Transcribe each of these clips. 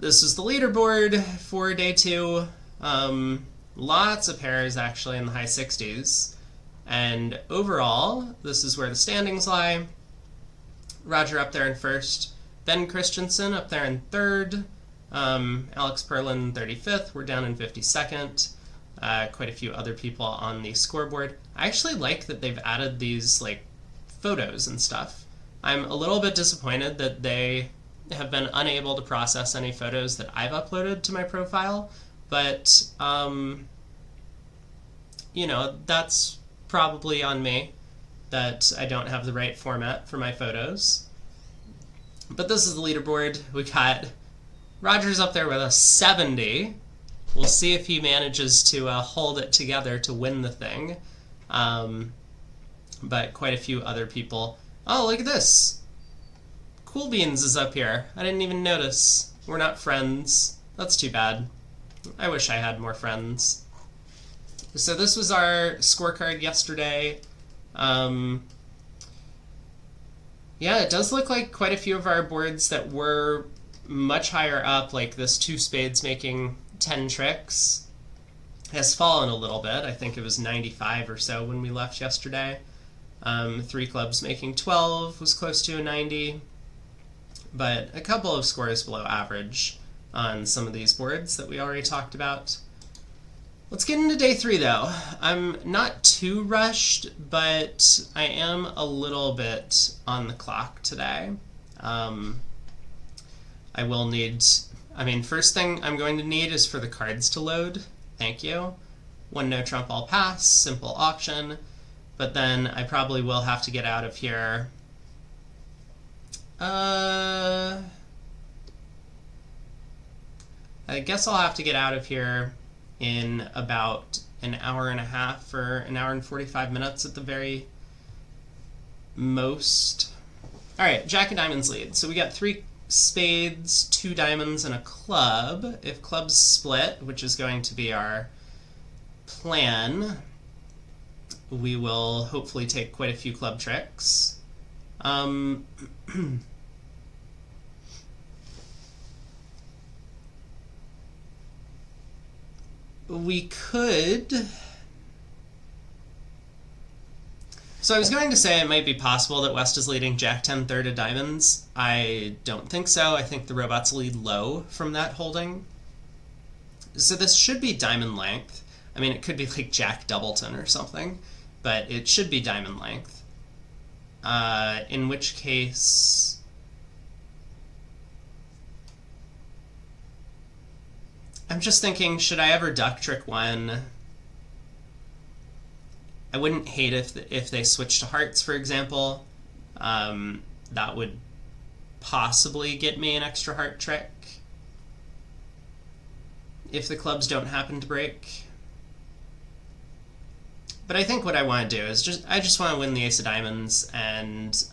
this is the leaderboard for day 2. Lots of pairs actually in the high 60s. And overall, this is where the standings lie. Roger up there in first. Ben Christensen up there in third. Alex Perlin 35th. We're down in 52nd. Quite a few other people on the scoreboard. I actually like that they've added these like photos and stuff. I'm a little bit disappointed that they have been unable to process any photos that I've uploaded to my profile, but that's probably on me that I don't have the right format for my photos. But this is the leaderboard. We got Roger's up there with a 70. We'll see if he manages to hold it together to win the thing. But quite a few other people. Oh, look at this. Cool Beans is up here. I didn't even notice. We're not friends. That's too bad. I wish I had more friends. So this was our scorecard yesterday. Yeah, it does look like quite a few of our boards that were much higher up, like this 2 spades making 10 tricks, has fallen a little bit. I think it was 95 or so when we left yesterday. 3 clubs making 12 was close to a 90, but a couple of scores below average on some of these boards that we already talked about. Let's get into day 3 though. I'm not too rushed, but I am a little bit on the clock today. I will need, first thing I'm going to need is for the cards to load. Thank you. 1 no trump all pass, simple auction. But then I probably will have to get out of here. I guess I'll have to get out of here in about an hour and a half or an hour and 45 minutes at the very most. All right, Jack of Diamonds lead. So we got 3 spades, 2 diamonds, and a club. If clubs split, which is going to be our plan, we will hopefully take quite a few club tricks. We could... So I was going to say it might be possible that West is leading Jack 10 third of diamonds. I don't think so. I think the robots lead low from that holding. So this should be diamond length. It could be like Jack Doubleton or something, but it should be diamond length. In which case... I'm just thinking, should I ever duck trick 1? I wouldn't hate if they switched to hearts, for example. That would possibly get me an extra heart trick if the clubs don't happen to break. But I think what I want to do is I just want to win the ace of diamonds and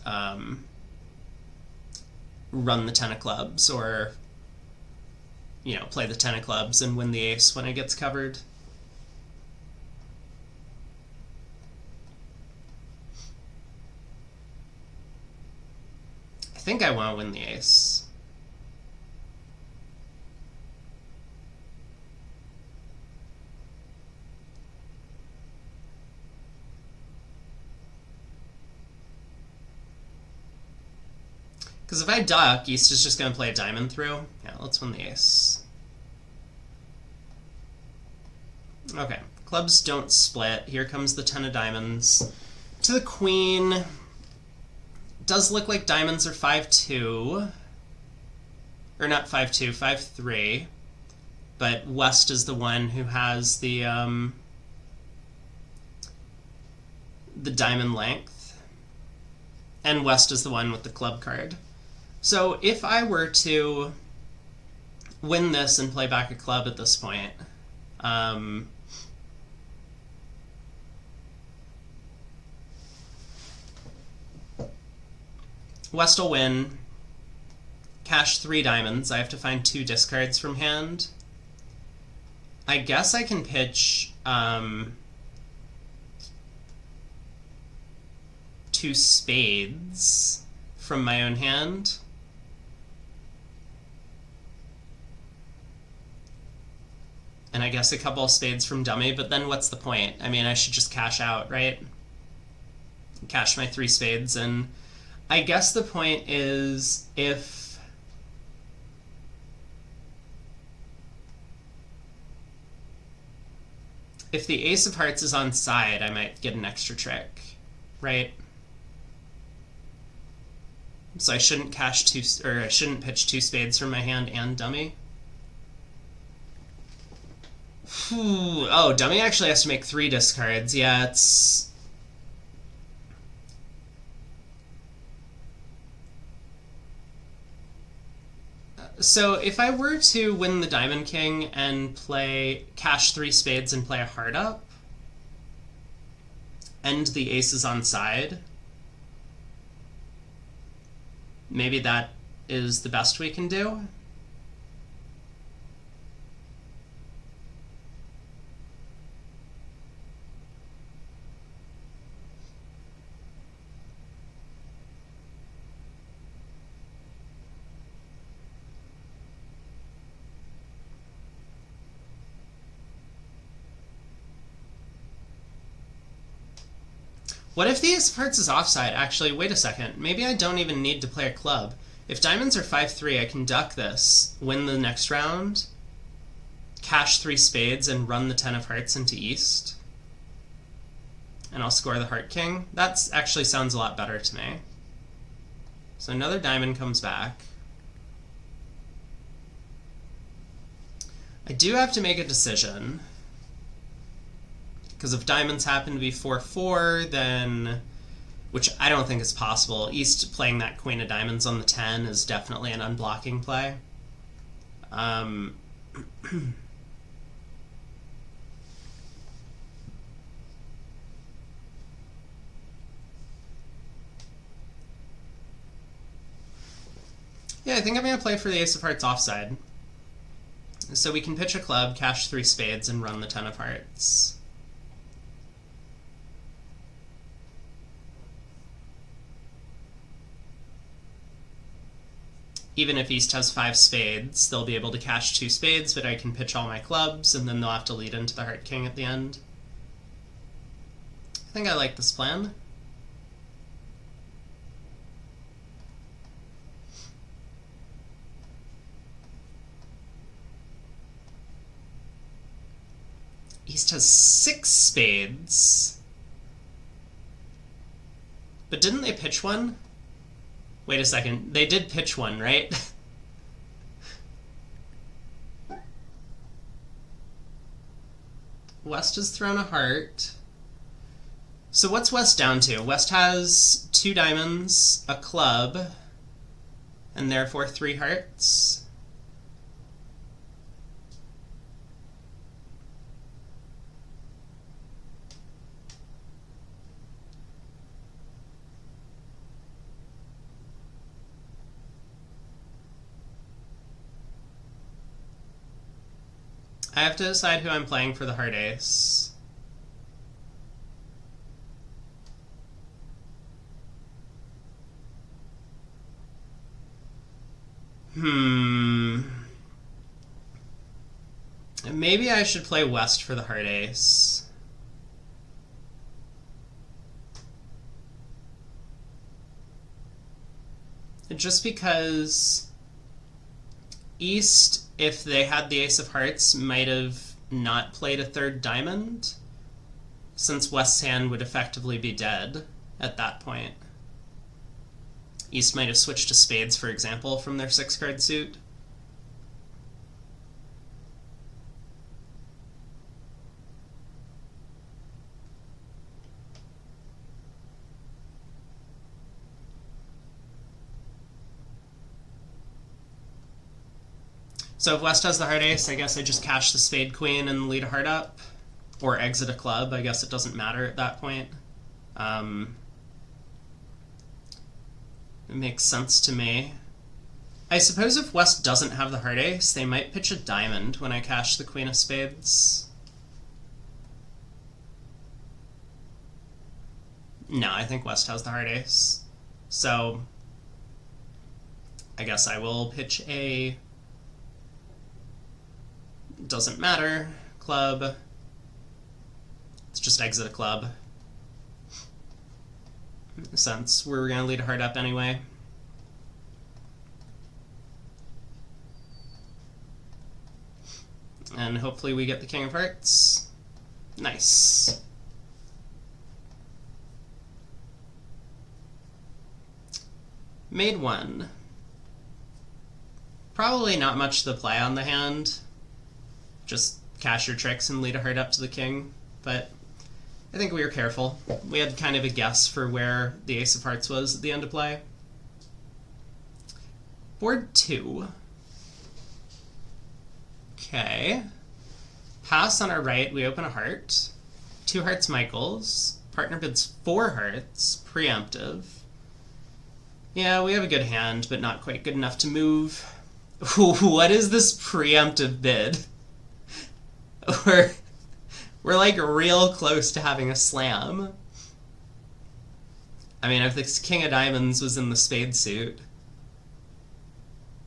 run the 10 of clubs, or play the 10 of clubs and win the ace when it gets covered. I think I want to win the ace. Because if I duck, East is just going to play a diamond through. Yeah, let's win the ace. Okay, clubs don't split. Here comes the 10 of diamonds. To the queen. Does look like diamonds are 5-2. Or not 5-2, 5-3. But West is the one who has the diamond length. And West is the one with the club card. So if I were to win this and play back a club at this point, West will win, cash 3 diamonds. I have to find 2 discards from hand. I guess I can pitch 2 spades from my own hand. And I guess a couple of spades from dummy, but then what's the point? I mean, I should just cash out, right? Cash my 3 spades, and I guess the point is if the ace of hearts is on side, I might get an extra trick, right? So I shouldn't I shouldn't pitch 2 spades from my hand and dummy. Oh, dummy actually has to make 3 discards. Yeah, it's... So if I were to win the Diamond King and play cash 3 spades and play a heart up, and the ace is on side, maybe that is the best we can do. What if the ace of hearts is offside? Actually, wait a second. Maybe I don't even need to play a club. If diamonds are 5-3, I can duck this, win the next round, cash 3 spades, and run the 10 of hearts into east. And I'll score the heart king. That actually sounds a lot better to me. So another diamond comes back. I do have to make a decision. Because if diamonds happen to be 4-4, then, which I don't think is possible, East playing that queen of diamonds on the 10 is definitely an unblocking play. Yeah, I think I'm going to play for the ace of hearts offside. So we can pitch a club, cash 3 spades, and run the 10 of hearts. Even if East has 5 spades, they'll be able to cash 2 spades, but I can pitch all my clubs, and then they'll have to lead into the heart king at the end. I think I like this plan. East has 6 spades. But didn't they pitch one? Wait a second. They did pitch one, right? West has thrown a heart. So what's West down to? West has 2 diamonds, a club, and therefore 3 hearts. I have to decide who I'm playing for the heart ace. Maybe I should play West for the heart ace. Just because East, if they had the ace of hearts, might have not played a 3rd diamond, since West's hand would effectively be dead at that point. East might have switched to spades, for example, from their 6-card suit. So if West has the heart ace, I guess I just cash the spade queen and lead a heart up. Or exit a club. I guess it doesn't matter at that point. It makes sense to me. I suppose if West doesn't have the heart ace, they might pitch a diamond when I cash the queen of spades. No, I think West has the heart ace. So I guess I will pitch a... Doesn't matter. club. Let's just exit a club, since we're going to lead a heart up anyway. And hopefully we get the king of hearts. Nice. Made one. Probably not much to play on the hand. Just cash your tricks and lead a heart up to the king. But I think we were careful. We had kind of a guess for where the ace of hearts was at the end of play. Board 2. Okay. Pass on our right, we open a heart. 2 hearts Michaels. Partner bids 4 hearts. Preemptive. Yeah, we have a good hand, but not quite good enough to move. What is this preemptive bid? We're like real close to having a slam. I mean, if the king of diamonds was in the spade suit,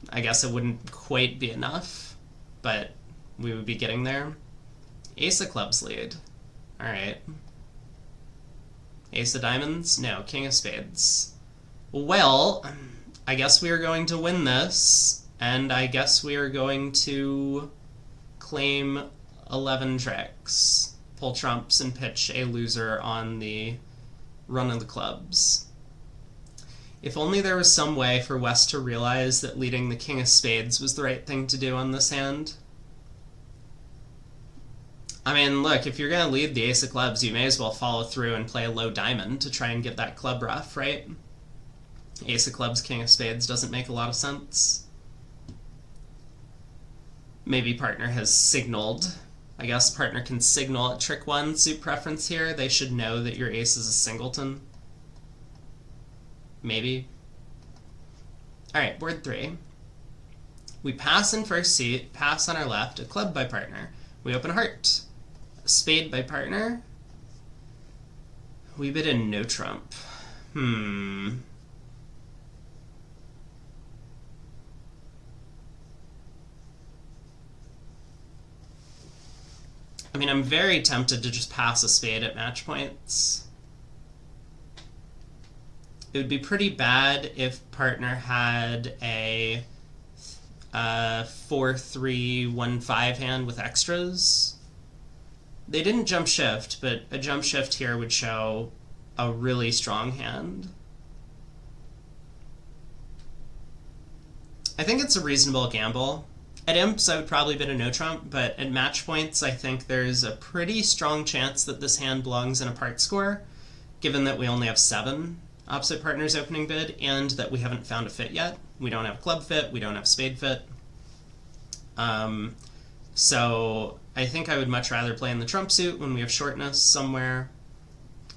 I guess it wouldn't quite be enough, but we would be getting there. Ace of clubs lead. Alright. Ace of diamonds? No, king of spades. Well, I guess we are going to win this, and I guess we are going to claim 11 tricks, pull trumps, and pitch a loser on the run of the clubs. If only there was some way for West to realize that leading the king of spades was the right thing to do on this hand. I mean, look, if you're going to lead the ace of clubs, you may as well follow through and play a low diamond to try and get that club rough, right? Ace of clubs, king of spades doesn't make a lot of sense. Maybe partner has signaled. I guess partner can signal at trick 1 suit preference here. They should know that your ace is a singleton. Maybe. Alright, board 3. We pass in first seat, pass on our left, a club by partner. We open a heart. A spade by partner. We bid in no trump. I mean, I'm very tempted to just pass a spade at match points. It would be pretty bad if partner had a 4-3-1-5 hand with extras. They didn't jump shift, but a jump shift here would show a really strong hand. I think it's a reasonable gamble. At imps, I would probably bid a no trump, but at match points, I think there's a pretty strong chance that this hand belongs in a part score, given that we only have 7 opposite partners opening bid, and that we haven't found a fit yet. We don't have club fit, we don't have spade fit. So I think I would much rather play in the trump suit when we have shortness somewhere,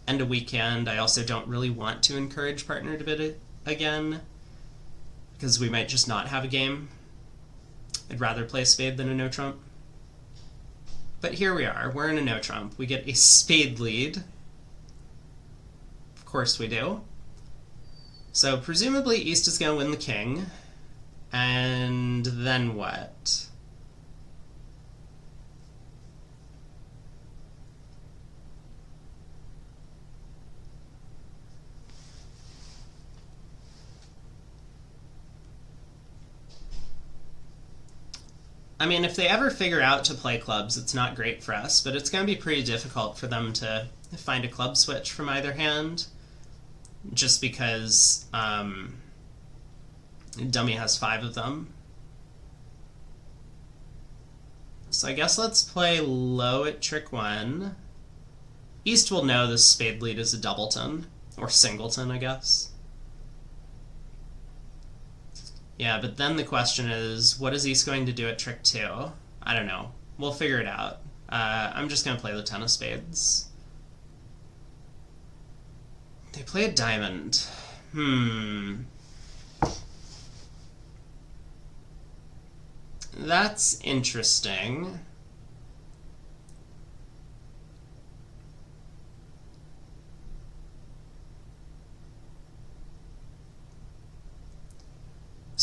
and a weak hand. I also don't really want to encourage partner to bid it again, because we might just not have a game. I'd rather play a spade than a no trump. But here we are. We're in a no trump. We get a spade lead. Of course we do. So presumably East is going to win the king. And then what? I mean, if they ever figure out to play clubs, it's not great for us, but it's going to be pretty difficult for them to find a club switch from either hand, just because dummy has 5 of them. So I guess let's play low at trick 1. East will know this spade lead is a doubleton, or singleton, I guess. Yeah, but then the question is, what is East going to do at trick 2? I don't know. We'll figure it out. I'm just going to play the 10 of spades. They play a diamond. That's interesting.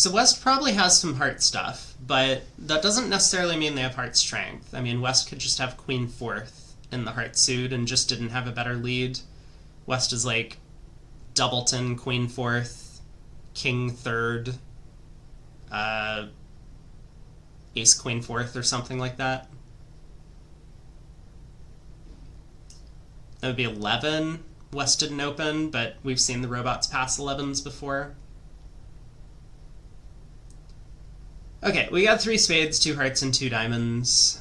So West probably has some heart stuff, but that doesn't necessarily mean they have heart strength. I mean, West could just have queen fourth in the heart suit and just didn't have a better lead. West is like doubleton, queen fourth, king third, ace queen fourth or something like that. That would be 11. West didn't open, but we've seen the robots pass 11s before. Okay, we got 3 spades, 2 hearts, and 2 diamonds.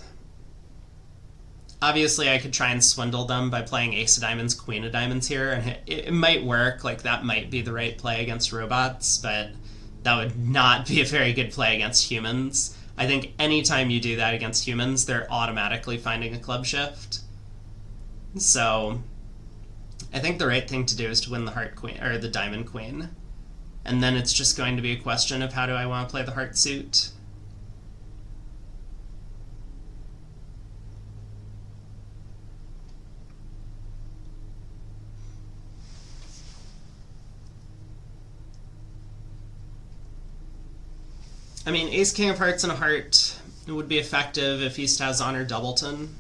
Obviously, I could try and swindle them by playing ace of diamonds, queen of diamonds here, and it might work. Like, that might be the right play against robots, but that would not be a very good play against humans. I think anytime you do that against humans, they're automatically finding a club shift. So, I think the right thing to do is to win the heart queen, or the diamond queen. And then it's just going to be a question of how do I want to play the heart suit. I mean, ace king of hearts and a heart would be effective if East has honor doubleton.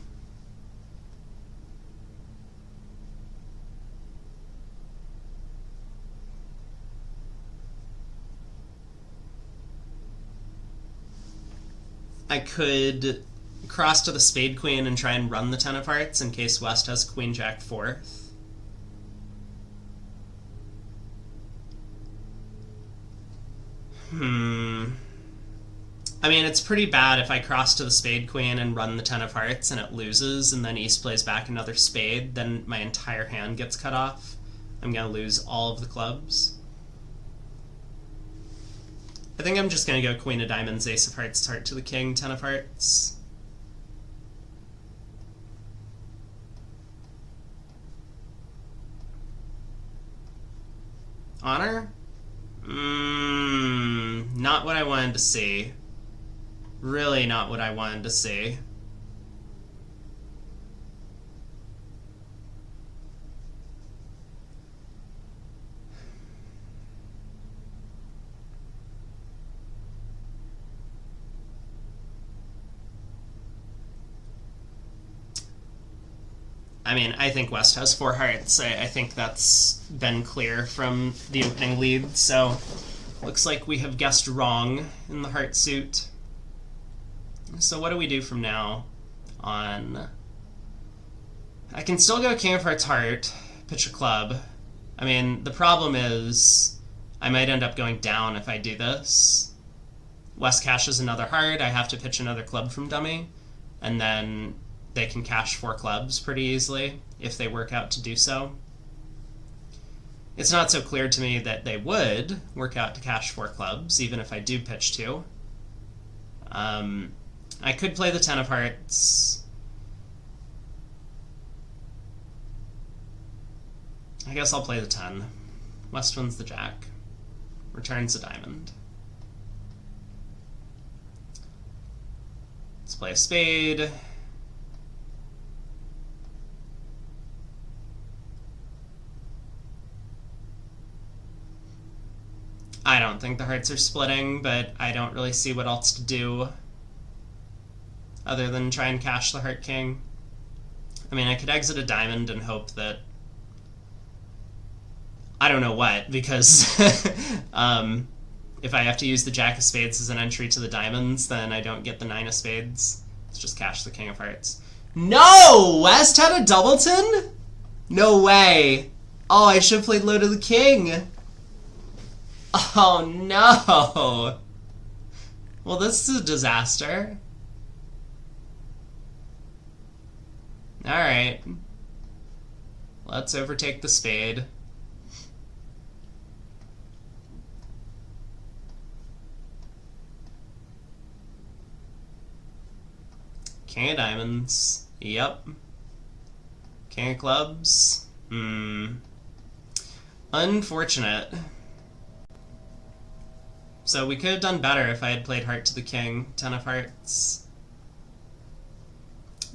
I could cross to the spade queen and try and run the 10 of hearts in case West has queen jack fourth. I mean, it's pretty bad if I cross to the spade queen and run the 10 of hearts and it loses, and then East plays back another spade, then my entire hand gets cut off. I'm going to lose all of the clubs. I think I'm just going to go queen of diamonds, ace of hearts, heart to the king, 10 of hearts. Honor? Not what I wanted to see. Really not what I wanted to see. I mean, I think West has 4 hearts. I think that's been clear from the opening lead, so looks like we have guessed wrong in the heart suit. So what do we do from now on? I can still go king of hearts heart, pitch a club. I mean, the problem is I might end up going down if I do this. West cashes another heart, I have to pitch another club from dummy, and then they can cash 4 clubs pretty easily if they work out to do so. It's not so clear to me that they would work out to cash 4 clubs, even if I do pitch 2. I could play the 10 of hearts. I guess I'll play the 10. West wins the jack. Returns the diamond. Let's play a spade. I don't think the hearts are splitting, but I don't really see what else to do other than try and cash the heart king. I mean, I could exit a diamond and hope that... I don't know what, because if I have to use the jack of spades as an entry to the diamonds, then I don't get the 9 of spades. Let's just cash the king of hearts. No! West had a doubleton? No way. Oh, I should have played low to the king. Oh, no. Well, this is a disaster. Alright. Let's overtake the spade. King of diamonds. Yep. King of clubs. Unfortunate. So we could have done better if I had played heart to the king. 10 of hearts.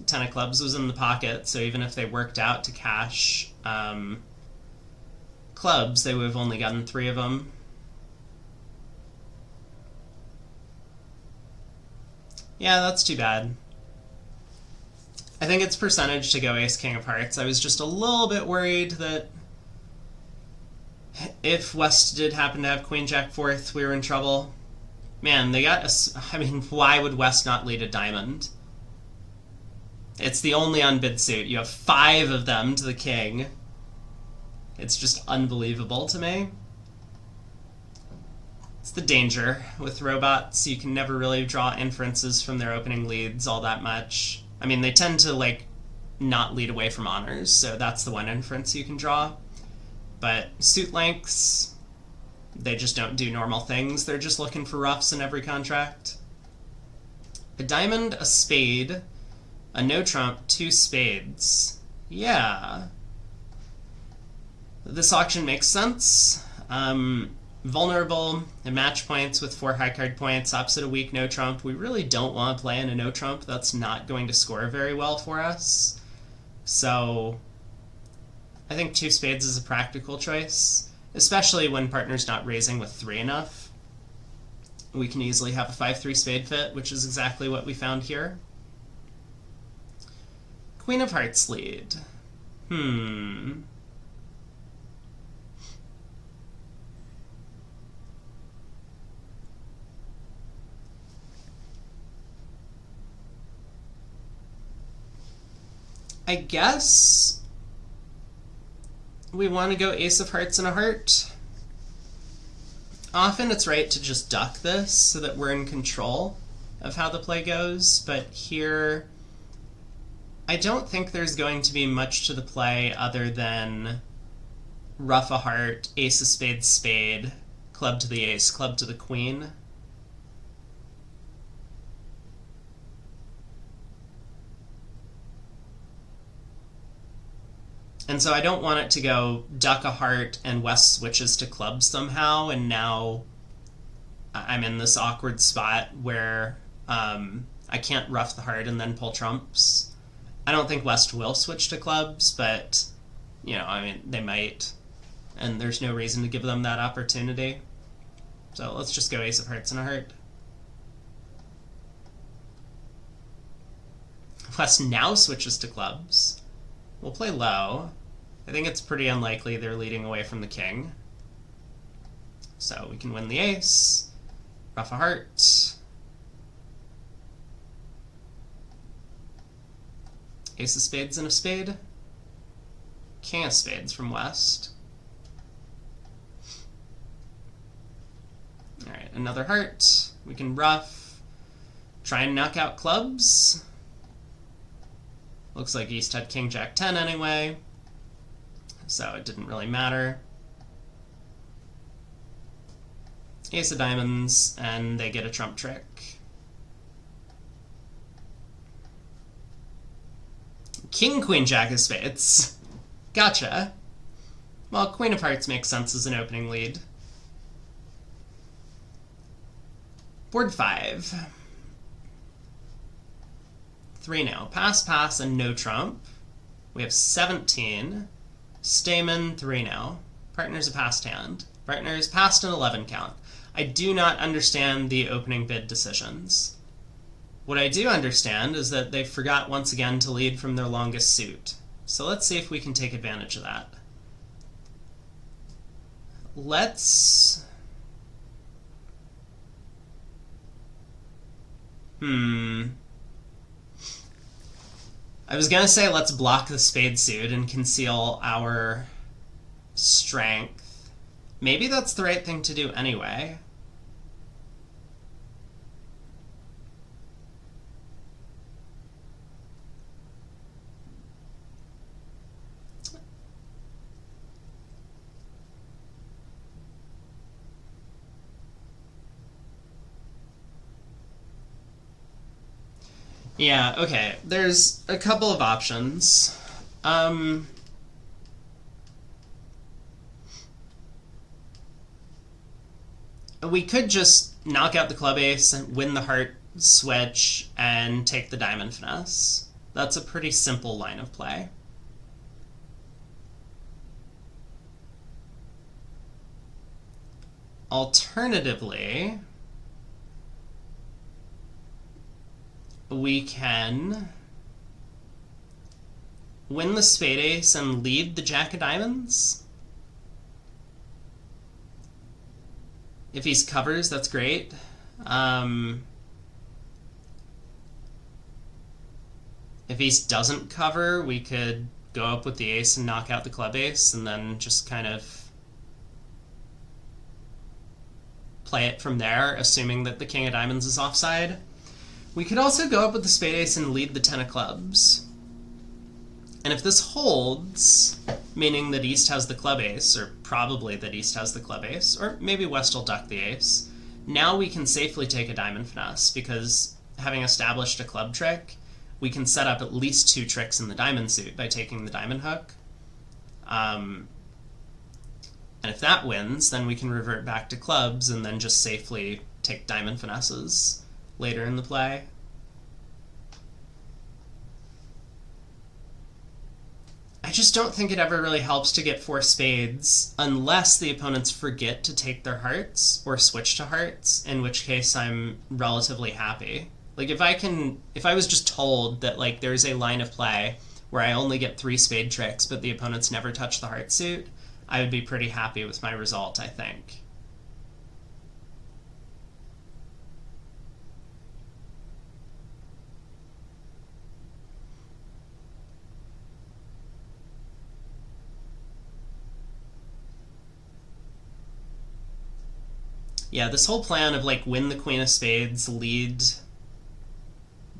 10 of clubs was in the pocket, so even if they worked out to cash clubs, they would have only gotten 3 of them. Yeah, that's too bad. I think it's percentage to go ace king of hearts. I was just a little bit worried that if West did happen to have queen jack fourth, we were in trouble. Man, they got I mean, why would West not lead a diamond? It's the only unbid suit. You have 5 of them to the king. It's just unbelievable to me. It's the danger with robots. You can never really draw inferences from their opening leads all that much. I mean, they tend to, like, not lead away from honors, so that's the one inference you can draw. But suit lengths, they just don't do normal things. They're just looking for roughs in every contract. A diamond, a spade, a no trump, 2 spades. Yeah. This auction makes sense. Vulnerable and match points with 4 high card points, opposite a weak no trump. We really don't want to play in a no trump. That's not going to score very well for us. So I think 2 spades is a practical choice, especially when partner's not raising with 3 enough. We can easily have a 5-3 spade fit, which is exactly what we found here. Queen of hearts lead. I guess we want to go ace of hearts and a heart. Often it's right to just duck this so that we're in control of how the play goes, but here I don't think there's going to be much to the play other than ruff a heart, ace of spades, spade, club to the ace, club to the queen. And so I don't want it to go duck a heart and West switches to clubs somehow, and now I'm in this awkward spot where I can't ruff the heart and then pull trumps. I don't think West will switch to clubs, but, you know, I mean, they might, and there's no reason to give them that opportunity. So let's just go ace of hearts and a heart. West now switches to clubs. We'll play low. I think it's pretty unlikely they're leading away from the king. So we can win the ace. Ruff a heart. Ace of spades and a spade. King of spades from West. Alright, another heart. We can ruff. Try and knock out clubs. Looks like East had king jack 10 anyway, so it didn't really matter. Ace of diamonds, and they get a trump trick. King queen jack of spades. Gotcha. Well, queen of hearts makes sense as an opening lead. Board 5. 3 now. Pass, pass, and no trump. We have 17. Stamen, 3 now. Partner's a passed hand. Partner's passed an 11 count. I do not understand the opening bid decisions. What I do understand is that they forgot once again to lead from their longest suit. So let's see if we can take advantage of that. Let's... I was going to say let's block the spade suit and conceal our strength. Maybe that's the right thing to do anyway. Yeah, okay. There's a couple of options. We could just knock out the club ace and win the heart switch and take the diamond finesse. That's a pretty simple line of play. Alternatively, we can win the spade ace and lead the jack of diamonds. If he covers, that's great. If he doesn't cover, we could go up with the ace and knock out the club ace, and then just kind of play it from there, assuming that the king of diamonds is offside. We could also go up with the spade ace and lead the 10 of clubs. And if this holds, meaning that East has the club ace, or probably that East has the club ace, or maybe West will duck the ace, now we can safely take a diamond finesse, because having established a club trick, we can set up at least 2 tricks in the diamond suit by taking the diamond hook. And if that wins, then we can revert back to clubs and then just safely take diamond finesses later in the play. I just don't think it ever really helps to get 4 spades unless the opponents forget to take their hearts or switch to hearts, in which case I'm relatively happy. Like if I was just told that like there's a line of play where I only get 3 spade tricks but the opponents never touch the heart suit, I would be pretty happy with my result, I think. Yeah, this whole plan of like win the queen of spades, lead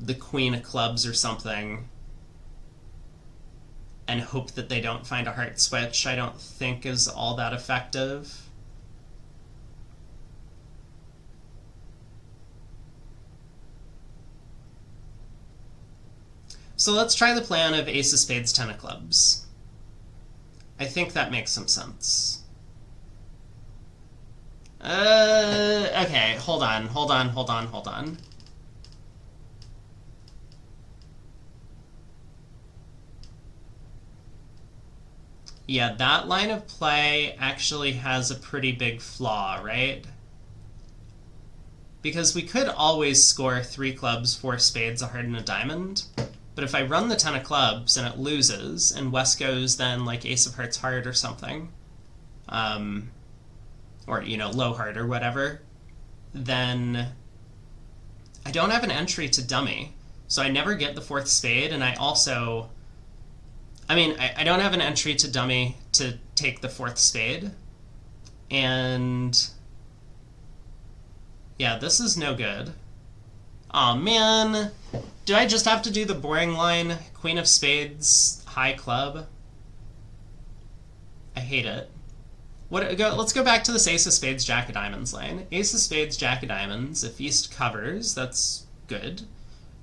the queen of clubs or something, and hope that they don't find a heart switch, I don't think is all that effective. So let's try the plan of ace of spades, 10 of clubs. I think that makes some sense. Okay, hold on. Yeah, that line of play actually has a pretty big flaw, right? Because we could always score 3 clubs, 4 spades, a heart, and a diamond. But if I run the 10 of clubs and it loses, and West goes then like ace of hearts heart or something, or, you know, low heart or whatever, then I don't have an entry to dummy. So I never get the 4th spade, and I also... I don't have an entry to dummy to take the 4th spade. And... yeah, this is no good. Aw, man! Do I just have to do the boring line, queen of spades, high club? I hate it. Let's go back to this ace of spades, jack of diamonds line. Ace of spades, jack of diamonds. If East covers, that's good.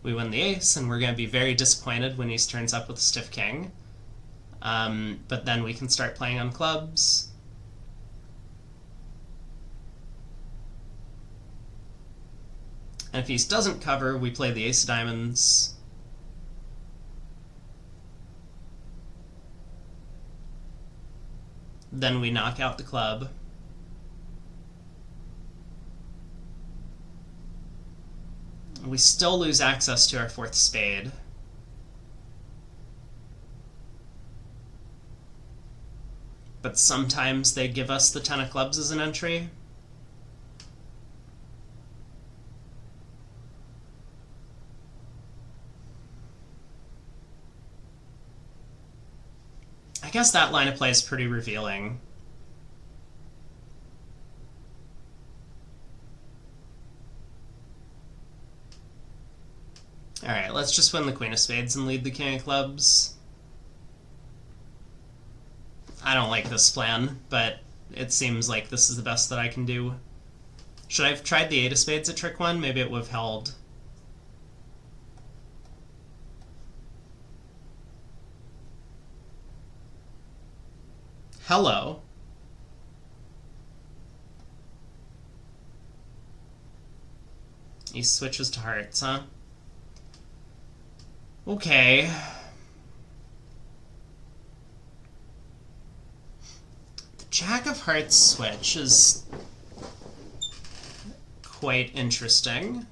We win the ace, and we're going to be very disappointed when East turns up with a stiff king. But then we can start playing on clubs. And if East doesn't cover, we play the ace of diamonds. Then we knock out the club. We still lose access to our 4th spade. But sometimes they give us the 10 of clubs as an entry. I guess that line of play is pretty revealing. Alright, let's just win the queen of spades and lead the king of clubs. I don't like this plan, but it seems like this is the best that I can do. Should I have tried the 8 of spades at trick 1? Maybe it would have held. Hello. He switches to hearts, huh? Okay. The jack of hearts switch is quite interesting.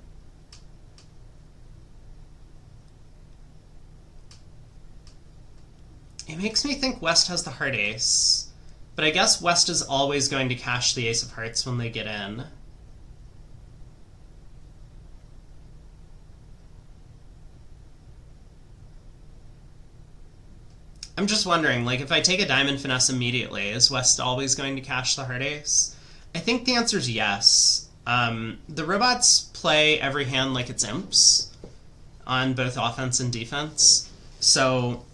It makes me think West has the heart ace. But I guess West is always going to cash the ace of hearts when they get in. I'm just wondering, like, if I take a diamond finesse immediately, is West always going to cash the heart ace? I think the answer is yes. The robots play every hand like it's imps on both offense and defense. So,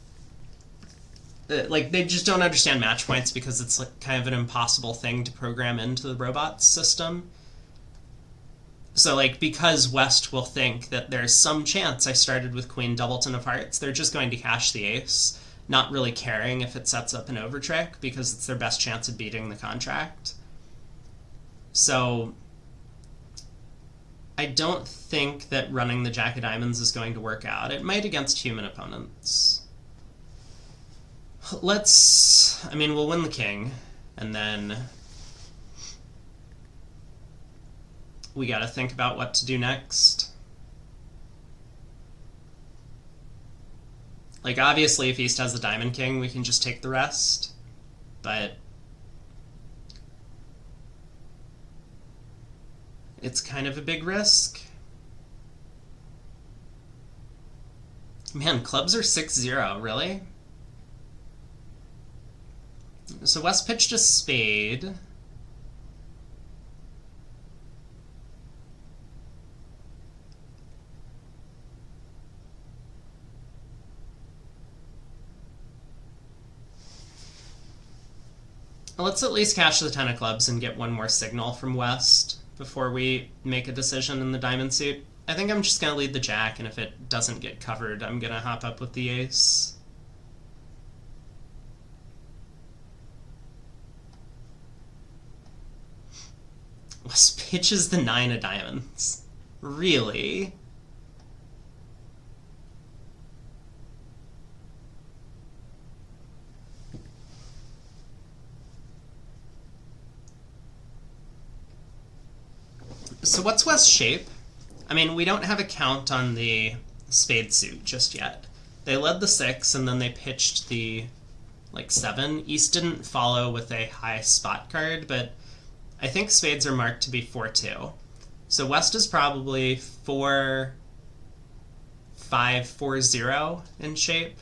like, they just don't understand match points because it's like kind of an impossible thing to program into the robots system. So, like, because West will think that there's some chance I started with Queen Doubleton of Hearts, they're just going to cash the ace, not really caring if it sets up an overtrick because it's their best chance of beating the contract. So I don't think that running the Jack of Diamonds is going to work out. It might against human opponents. We'll win the king, and then we gotta think about what to do next. Like, obviously, if East has the Diamond King, we can just take the rest, but it's kind of a big risk. Man, clubs are 6-0, really? So West pitched a spade. Let's at least cash the 10 of clubs and get one more signal from West before we make a decision in the diamond suit. I think I'm just going to lead the jack, and if it doesn't get covered, I'm going to hop up with the ace. West pitches the 9 of diamonds. Really? So what's West's shape? I mean, we don't have a count on the spade suit just yet. They led the 6, and then they pitched the, 7. East didn't follow with a high spot card, but I think spades are marked to be 4-2. So West is probably 4-5-4-0 in shape.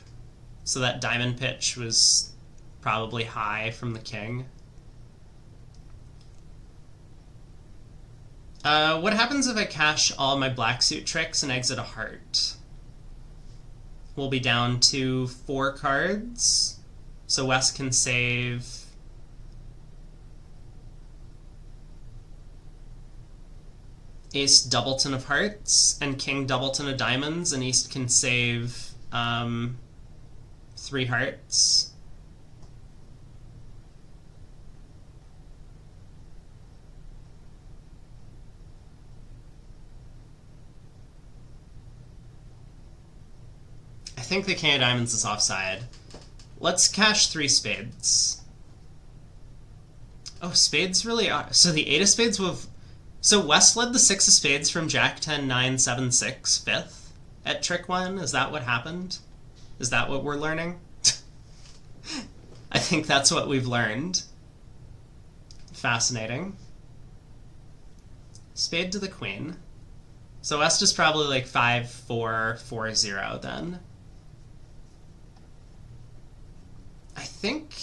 So that diamond pitch was probably high from the king. What happens if I cash all my black suit tricks and exit a heart? We'll be down to 4 cards. So West can save Ace Doubleton of Hearts and King Doubleton of Diamonds, and East can save 3 hearts. I think the King of Diamonds is offside. Let's cash 3 spades. Oh, spades really are. So the 8 of spades will have... So West led the 6 of spades from Jack 10, 9, 7, 6, 5th at trick 1. Is that what happened? Is that what we're learning? I think that's what we've learned. Fascinating. Spade to the queen. So West is probably like 5-4-4-0 then. I think...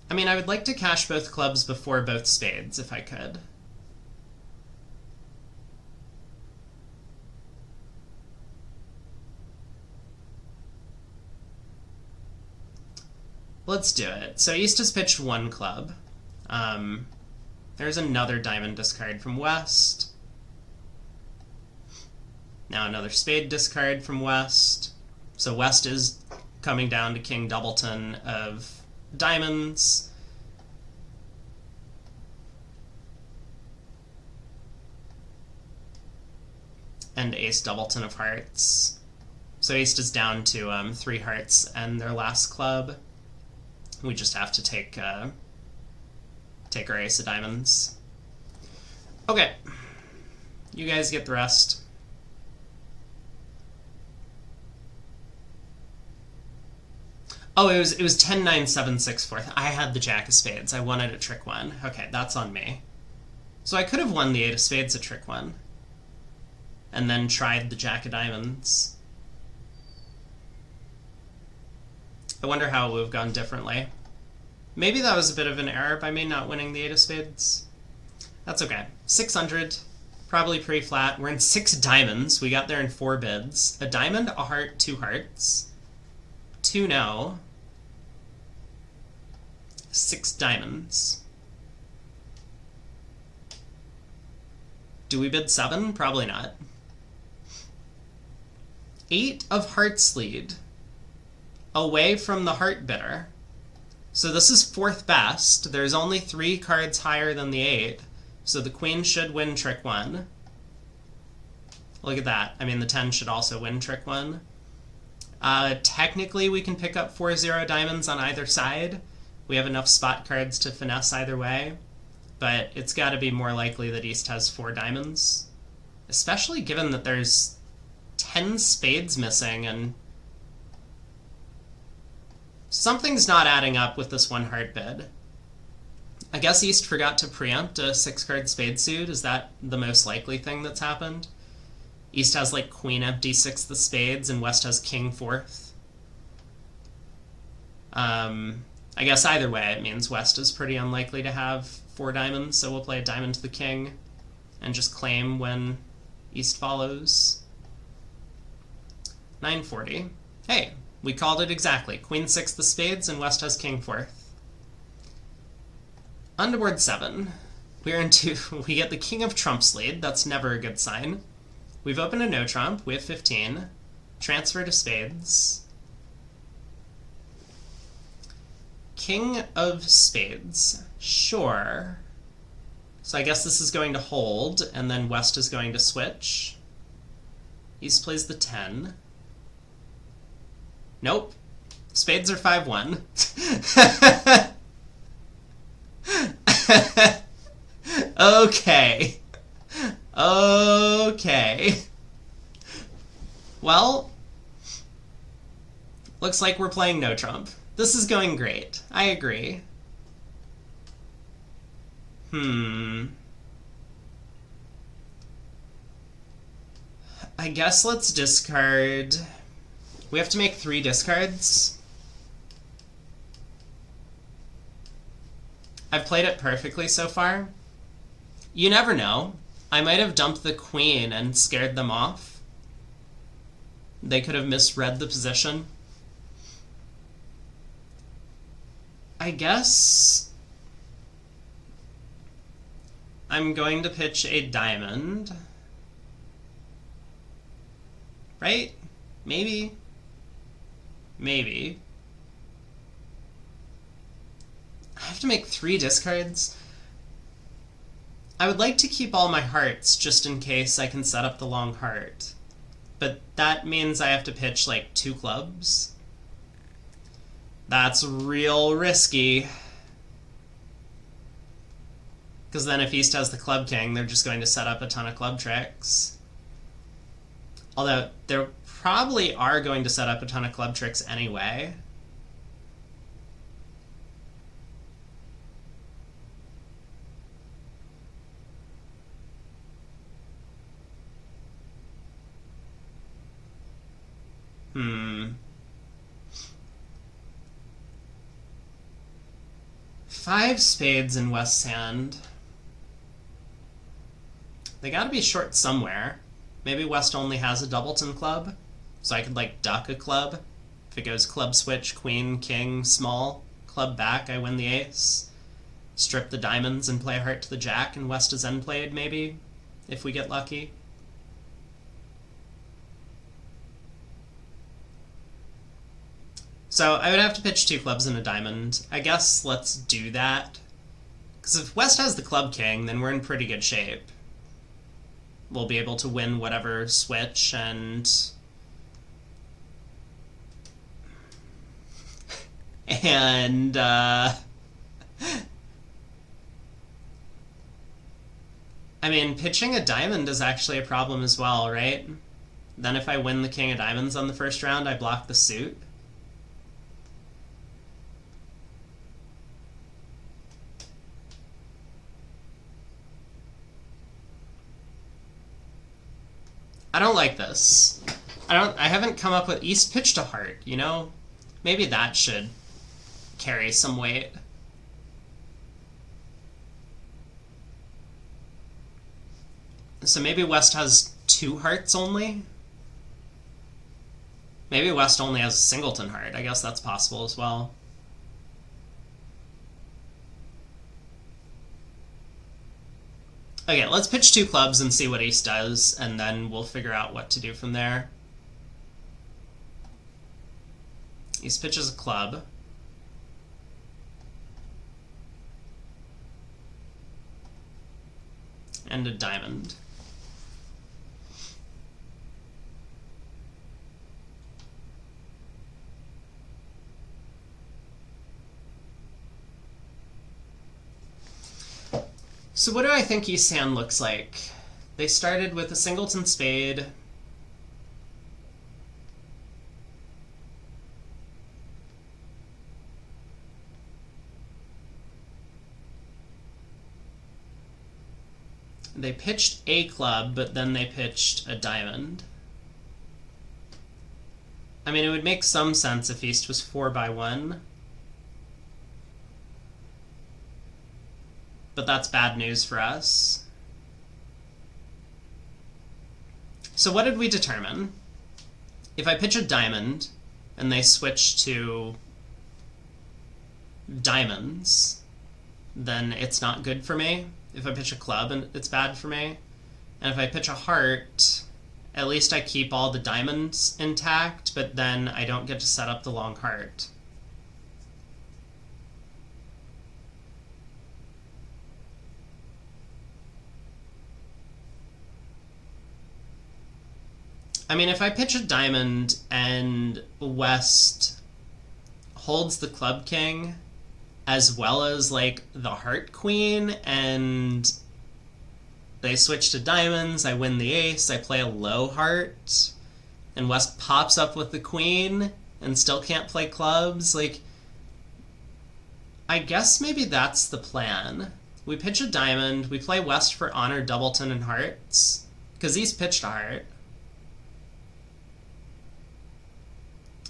I mean, I would like to cash both clubs before both spades, if I could. Let's do it. So East has pitched 1 club. There's another diamond discard from West. Now another spade discard from West. So West is coming down to King Doubleton of Diamonds. And Ace Doubleton of Hearts. So East is down to 3 hearts and their last club. We just have to take our Ace of Diamonds. Okay. You guys get the rest. Oh, it was 10-9-7-6 fourth. I had the jack of spades. I wanted a trick one. Okay, that's on me. So I could have won the eight of spades a trick one. And then tried the jack of diamonds. I wonder how it would have gone differently. Maybe that was a bit of an error by me not winning the eight of spades. That's okay. 600. Probably pretty flat. We're in 6 diamonds. We got there in 4 bids. A diamond, a heart, 2 hearts. 2 no. 6 diamonds. Do we bid 7? Probably not. 8 of hearts lead. Away from the heart bidder. So this is 4th best. There's only 3 cards higher than the 8. So the queen should win trick 1. Look at that. I mean, the 10 should also win trick 1. Technically, we can pick up 4-0 diamonds on either side. We have enough spot cards to finesse either way. But it's got to be more likely that East has 4 diamonds. Especially given that there's 10 spades missing and something's not adding up with this 1 heart bid. I guess East forgot to preempt a 6-card spade suit. Is that the most likely thing that's happened? East has like queen empty 6th of spades and West has king 4th. I guess either way it means West is pretty unlikely to have 4 diamonds, so we'll play a diamond to the king and just claim when East follows. 940. Hey, we called it exactly. Queen 6th of spades and West has king 4th. On to board 7. We're into... we get the king of trumps lead. That's never a good sign. We've opened a no trump. We have 15. Transfer to spades. King of spades. Sure. So I guess this is going to hold, and then West is going to switch. East plays the 10. Nope. Spades are 5-1. Okay. Okay. Well, looks like we're playing no trump. This is going great. I agree. I guess let's discard... We have to make 3 discards. I've played it perfectly so far. You never know. I might have dumped the queen and scared them off. They could have misread the position. I guess I'm going to pitch a diamond. Right? Maybe. Maybe. I have to make 3 discards. I would like to keep all my hearts just in case I can set up the long heart. But that means I have to pitch like 2 clubs. That's real risky. Because then if East has the club king, they're just going to set up a ton of club tricks. Although, they probably are going to set up a ton of club tricks anyway. Five spades in West's hand. They gotta be short somewhere. Maybe West only has a doubleton club, so I could like duck a club. If it goes club switch, queen, king, small, club back, I win the ace. Strip the diamonds and play a heart to the jack, and West is end played maybe, if we get lucky. So I would have to pitch 2 clubs and a diamond. I guess let's do that. Because if West has the club king, then we're in pretty good shape. We'll be able to win whatever switch, and... and, I mean, pitching a diamond is actually a problem as well, right? Then if I win the king of diamonds on the first round, I block the suit. I don't like this. I haven't come up with East pitched a heart, you know? Maybe that should carry some weight. So maybe West has 2 hearts only? Maybe West only has a singleton heart. I guess that's possible as well. Okay, let's pitch 2 clubs and see what East does, and then we'll figure out what to do from there. East pitches a club. And a diamond. So what do I think East hand looks like? They started with a singleton spade. They pitched a club, but then they pitched a diamond. I mean, it would make some sense if East was 4x1. But that's bad news for us. So what did we determine? If I pitch a diamond and they switch to diamonds, then it's not good for me. If I pitch a club, and it's bad for me. And if I pitch a heart, at least I keep all the diamonds intact, but then I don't get to set up the long heart. I mean, if I pitch a diamond and West holds the club king as well as like the heart queen and they switch to diamonds, I win the ace, I play a low heart, and West pops up with the queen and still can't play clubs, like, I guess maybe that's the plan. We pitch a diamond, we play West for honor, doubleton, and hearts, because he's pitched a heart.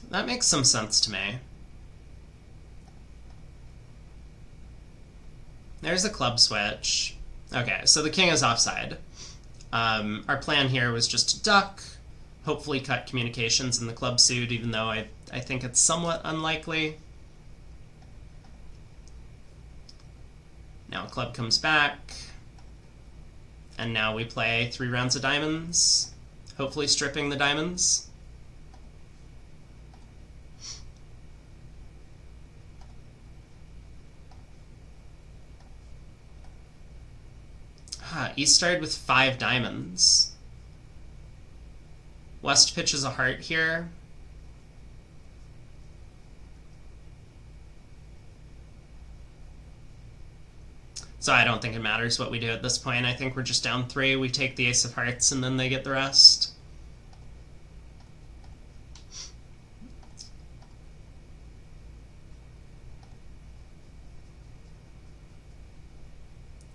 That makes some sense to me. There's the club switch. Okay, so the king is offside. Our plan here was just to duck, hopefully cut communications in the club suit, even though I think it's somewhat unlikely. Now club comes back, and now we play 3 rounds of diamonds, hopefully stripping the diamonds. East started with 5 diamonds. West pitches a heart here. So I don't think it matters what we do at this point. I think we're just down 3. We take the ace of hearts and then they get the rest.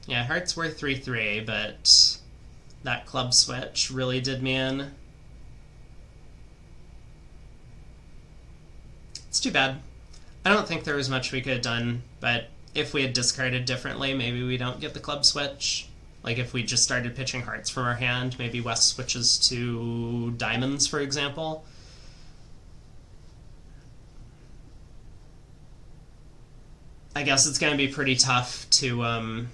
Yeah, hearts were 3-3, but that club switch really did me in. It's too bad. I don't think there was much we could have done, but if we had discarded differently, maybe we don't get the club switch. Like if we just started pitching hearts from our hand, maybe West switches to diamonds, for example. I guess it's going to be pretty tough to...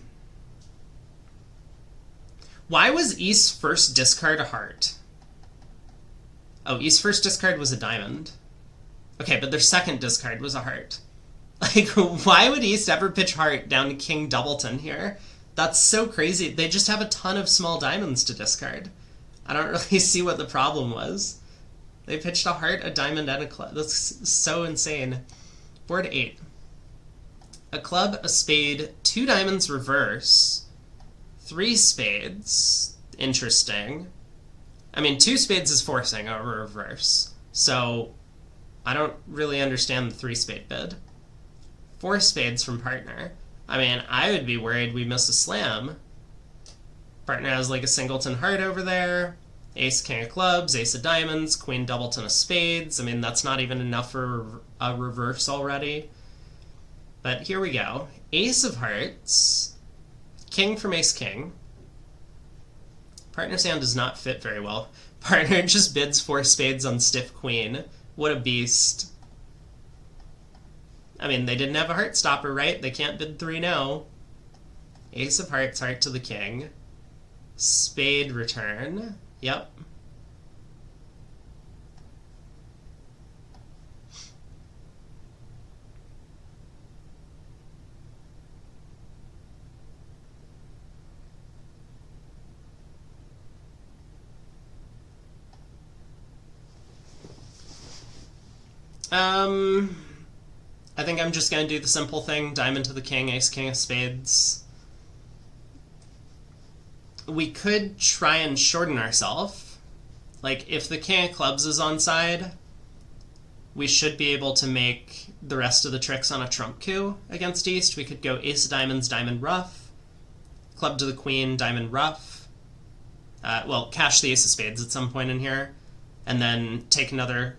Why was East's first discard a heart? Oh, East's first discard was a diamond. Okay, but their second discard was a heart. Like, why would East ever pitch heart down to King Doubleton here? That's so crazy. They just have a ton of small diamonds to discard. I don't really see what the problem was. They pitched a heart, a diamond, and a club. That's so insane. Board 8. A club, a spade, 2 diamonds reverse, 3 spades. Interesting. I mean, 2 spades is forcing a reverse. So, I don't really understand the 3 spade bid. 4 spades from partner. I mean, I would be worried we miss a slam. Partner has like a singleton heart over there. Ace, king of clubs, ace of diamonds, queen, doubleton of spades. I mean, that's not even enough for a reverse already. But here we go. Ace of hearts, king from ace, king. Partner's hand does not fit very well. Partner just bids 4 spades on stiff queen. What a beast. I mean, they didn't have a heart stopper, right? They can't bid 3 now. Ace of hearts, heart to the king. Spade return. Yep. I think I'm just going to do the simple thing. Diamond to the king, ace, king of spades. We could try and shorten ourselves. Like, if the king of clubs is on side, we should be able to make the rest of the tricks on a trump coup against East. We could go ace of diamonds, diamond ruff, club to the queen, diamond ruff. Well, cash the ace of spades at some point in here, and then take another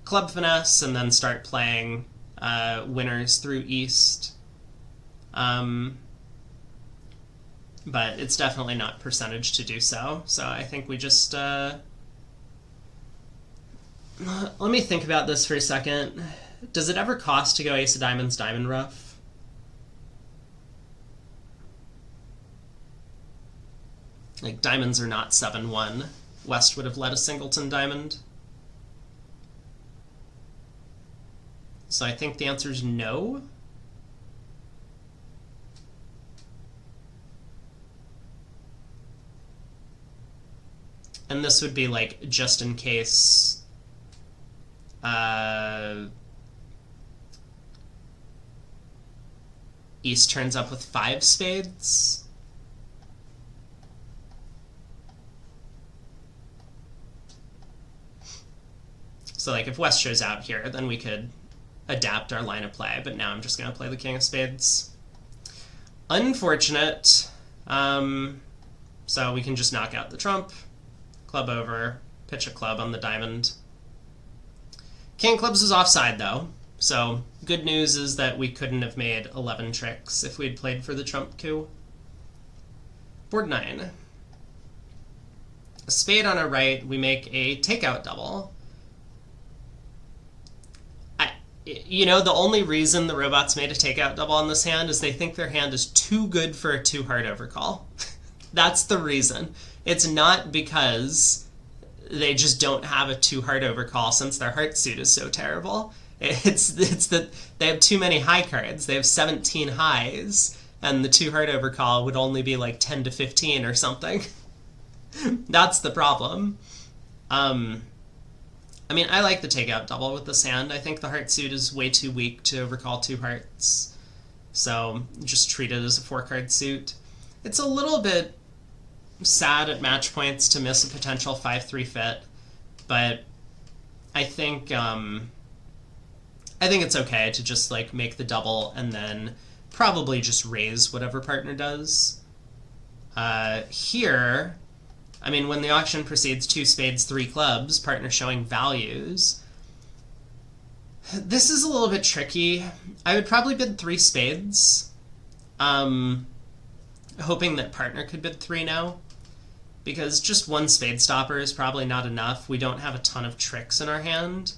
club finesse, and then start playing winners through East. But it's definitely not percentage to do so. So I think we just... let me think about this for a second. Does it ever cost to go ace of diamonds, diamond ruff? Like, diamonds are not 7-1. West would have led a singleton diamond. So I think the answer is no. And this would be like just in case East turns up with 5 spades. So like if West shows out here, then we could adapt our line of play, but now I'm just going to play the king of spades. Unfortunate. So we can just knock out the trump, club over, pitch a club on the diamond. King of clubs was offside, though, so good news is that we couldn't have made 11 tricks if we'd played for the trump coup. Board 9. A spade on our right, we make a takeout double. You know, the only reason the robots made a takeout double on this hand is they think their hand is too good for a 2-heart overcall. That's the reason. It's not because they just don't have a 2-heart overcall since their heart suit is so terrible. It's that they have too many high cards. They have 17 highs, and the 2-heart overcall would only be like 10 to 15 or something. That's the problem. I mean, I like the takeout double with this hand. I think the heart suit is way too weak to overcall 2 hearts. So just treat it as a 4-card suit. It's a little bit sad at match points to miss a potential 5-3 fit, but I think it's okay to just like make the double and then probably just raise whatever partner does. Here, I mean, when the auction proceeds 2 spades, 3 clubs, partner showing values. This is a little bit tricky. I would probably bid 3 spades, hoping that partner could bid 3 now, because just 1 spade stopper is probably not enough. We don't have a ton of tricks in our hand.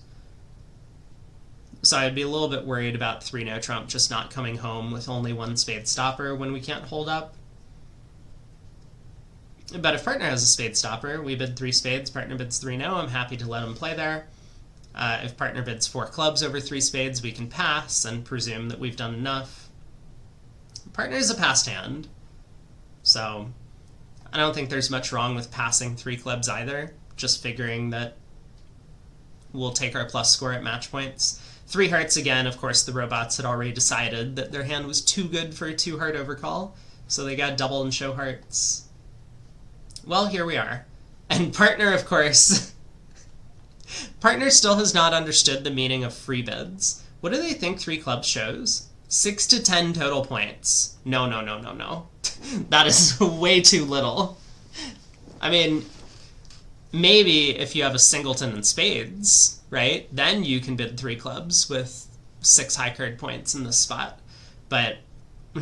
So I'd be a little bit worried about 3-no trump just not coming home with only 1 spade stopper when we can't hold up. But if partner has a spade stopper, we bid 3 spades, partner bids 3-no, I'm happy to let him play there. If partner bids 4 clubs over 3 spades, we can pass and presume that we've done enough. Partner is a passed hand, so I don't think there's much wrong with passing 3 clubs either, just figuring that we'll take our plus score at match points. 3 hearts again, of course the robots had already decided that their hand was too good for a 2-heart overcall, so they got double and show hearts. Well, here we are. And partner, of course, partner still has not understood the meaning of free bids. What do they think 3 clubs shows? 6 to 10 total points. No. That is way too little. I mean, maybe if you have a singleton and spades, right, then you can bid 3 clubs with 6 high card points in this spot. But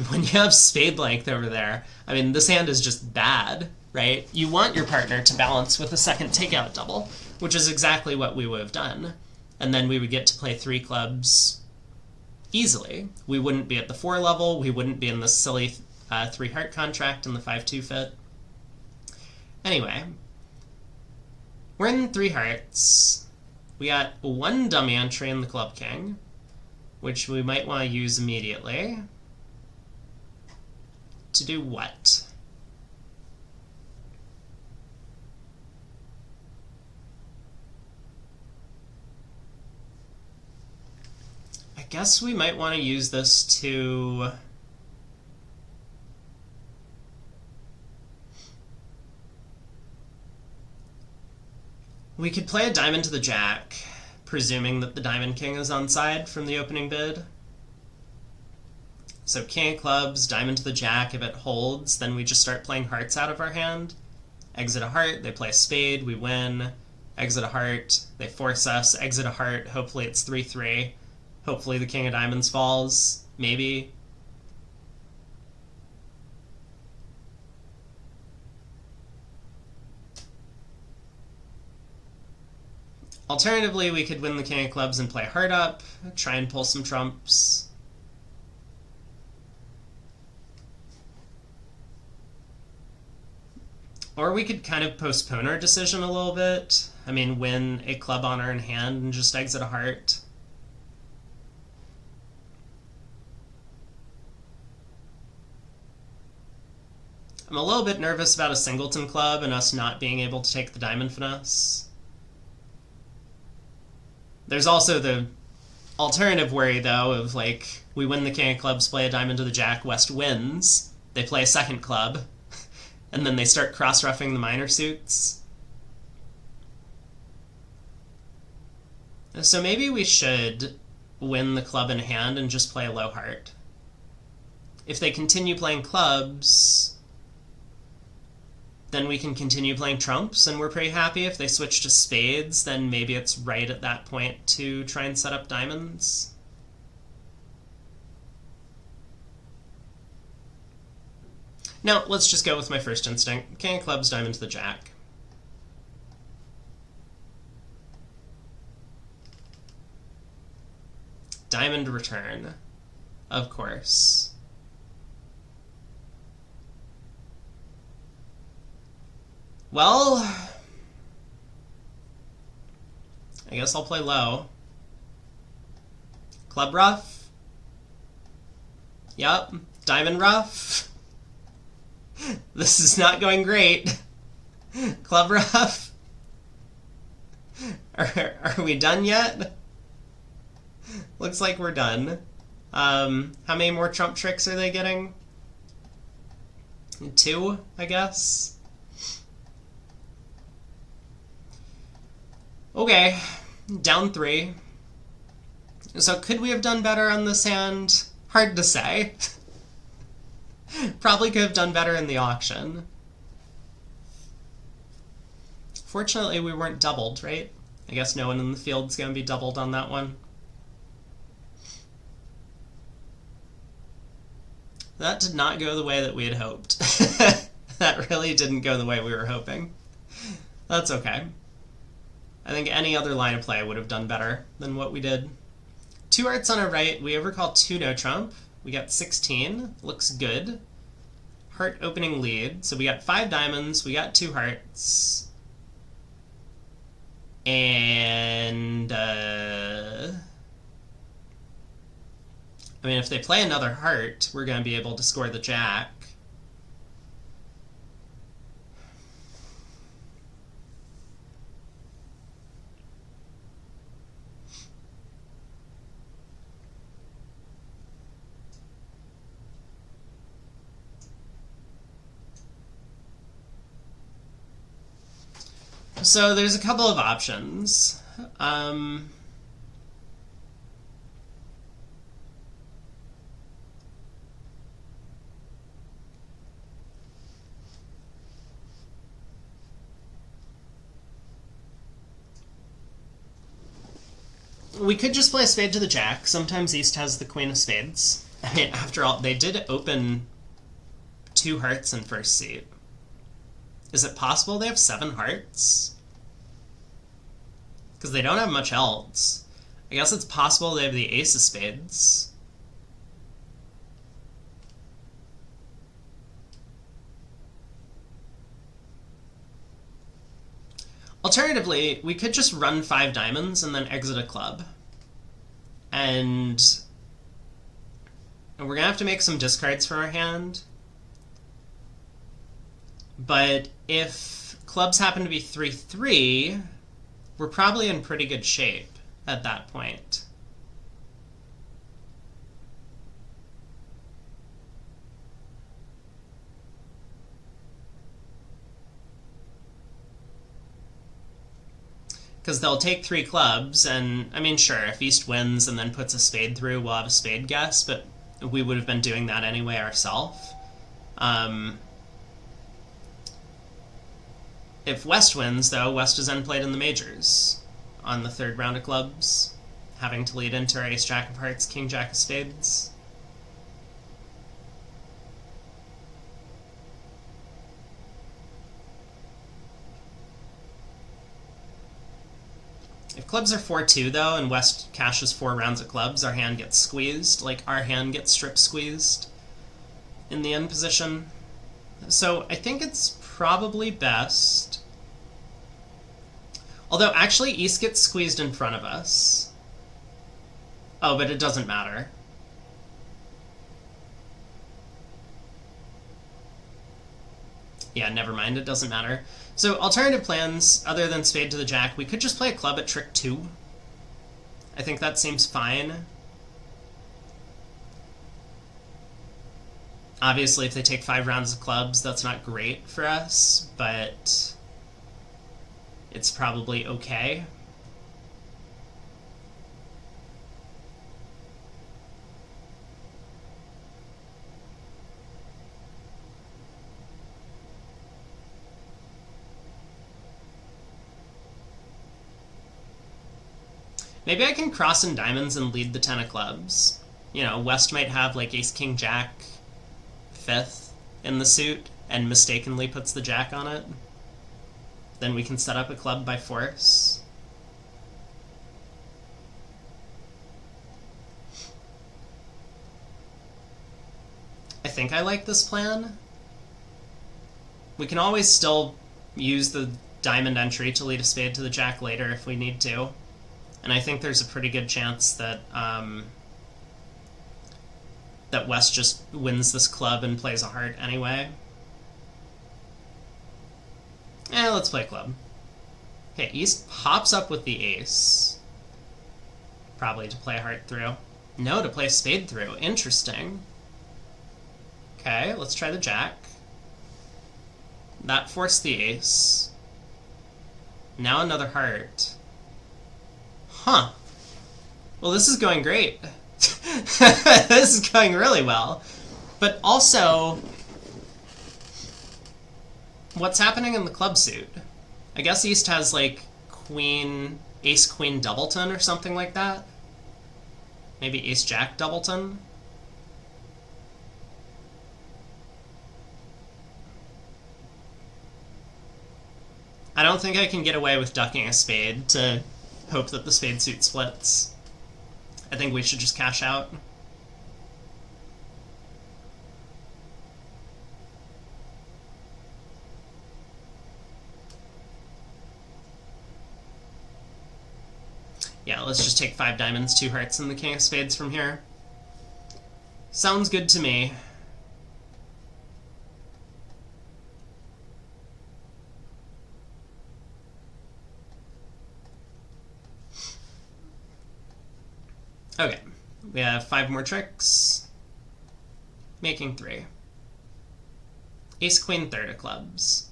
when you have spade length over there, I mean, this hand is just bad, right? You want your partner to balance with a second takeout double, which is exactly what we would have done. And then we would get to play 3 clubs easily. We wouldn't be at the 4 level. We wouldn't be in this silly 3 heart contract in the 5-2 fit. Anyway, we're in 3 hearts. We got 1 dummy entry in the club king, which we might want to use immediately. To do what? I guess we might want to use this to... We could play a diamond to the jack, presuming that the diamond king is onside from the opening bid. So king of clubs, diamond to the jack. If it holds, then we just start playing hearts out of our hand. Exit a heart, they play a spade, we win. Exit a heart, they force us. Exit a heart, hopefully it's 3-3. Hopefully the king of diamonds falls. Maybe. Alternatively, we could win the king of clubs and play heart up, try and pull some trumps. Or we could kind of postpone our decision a little bit. I mean, win a club honor in hand and just exit a heart. I'm a little bit nervous about a singleton club and us not being able to take the diamond finesse. There's also the alternative worry, though, of, like, we win the king of clubs, play a diamond to the jack, West wins. They play a second club, and then they start cross-ruffing the minor suits. So maybe we should win the club in hand and just play a low heart. If they continue playing clubs, then we can continue playing trumps, and we're pretty happy. If they switch to spades, then maybe it's right at that point to try and set up diamonds. No, let's just go with my first instinct. King of clubs, diamond to the jack. Diamond return, of course. Well, I guess I'll play low. Club ruff. Yup, diamond ruff. This is not going great. Club ruff. Are we done yet? Looks like we're done. How many more trump tricks are they getting? 2, I guess. Okay, down 3. So could we have done better on this hand? Hard to say. Probably could have done better in the auction. Fortunately, we weren't doubled, right? I guess no one in the field's going to be doubled on that one. That did not go the way that we had hoped. That really didn't go the way we were hoping. That's okay. I think any other line of play would have done better than what we did. 2 hearts on our right. We overcall 2 no trump. We got 16. Looks good. Heart opening lead. So we got 5 diamonds. We got 2 hearts. And, I mean, if they play another heart, we're going to be able to score the jack. So there's a couple of options. We could just play a spade to the jack. Sometimes East has the queen of spades. I mean, after all, they did open 2 hearts in first seat. Is it possible they have 7 hearts? Because they don't have much else. I guess it's possible they have the ace of spades. Alternatively, we could just run 5 diamonds and then exit a club. And we're going to have to make some discards from our hand. But if clubs happen to be 3-3, we're probably in pretty good shape at that point. Because they'll take 3 clubs, and, I mean, sure, if East wins and then puts a spade through, we'll have a spade guess, but we would have been doing that anyway ourselves. If West wins, though, West is then played in the majors on the 3rd round of clubs, having to lead into our ace-jack of hearts, king-jack of spades. If clubs are 4-2, though, and West cashes 4 rounds of clubs, our hand gets squeezed. Like, our hand gets strip squeezed in the end position. So I think it's probably best... Although, actually, East gets squeezed in front of us. Oh, but it doesn't matter. Yeah, never mind, it doesn't matter. So, alternative plans, other than spade to the jack, we could just play a club at trick 2. I think that seems fine. Obviously, if they take 5 rounds of clubs, that's not great for us, but it's probably okay. Maybe I can cross in diamonds and lead the 10 of clubs. You know, West might have like ace, king, jack, 5th in the suit, and mistakenly puts the jack on it. Then we can set up a club by force. I think I like this plan. We can always still use the diamond entry to lead a spade to the jack later if we need to. And I think there's a pretty good chance that that West just wins this club and plays a heart anyway. Let's play a club. Okay, East pops up with the ace. Probably to play a heart through. No, to play a spade through. Interesting. Okay, let's try the jack. That forced the ace. Now another heart. Huh. Well, this is going great. This is going really well. But also, what's happening in the club suit? I guess East has, like, queen, ace-queen doubleton or something like that. Maybe ace-jack doubleton? I don't think I can get away with ducking a spade to hope that the spade suit splits. I think we should just cash out. Yeah, let's just take 5 diamonds, 2 hearts, and the king of spades from here. Sounds good to me. Okay, we have 5 more tricks. Making 3. Ace, queen, 3rd of clubs.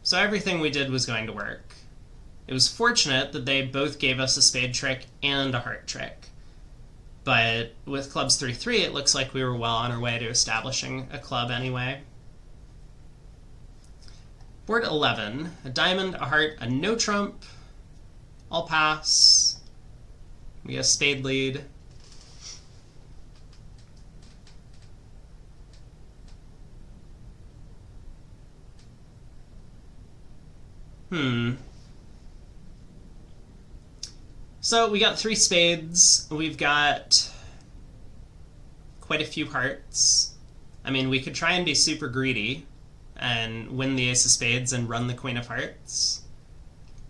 So everything we did was going to work. It was fortunate that they both gave us a spade trick and a heart trick. But with clubs 3-3, it looks like we were well on our way to establishing a club anyway. Board 11, a diamond, a heart, a no trump. I'll pass. We get a spade lead. So we got 3 spades. We've got quite a few hearts. I mean, we could try and be super greedy and win the ace of spades and run the queen of hearts,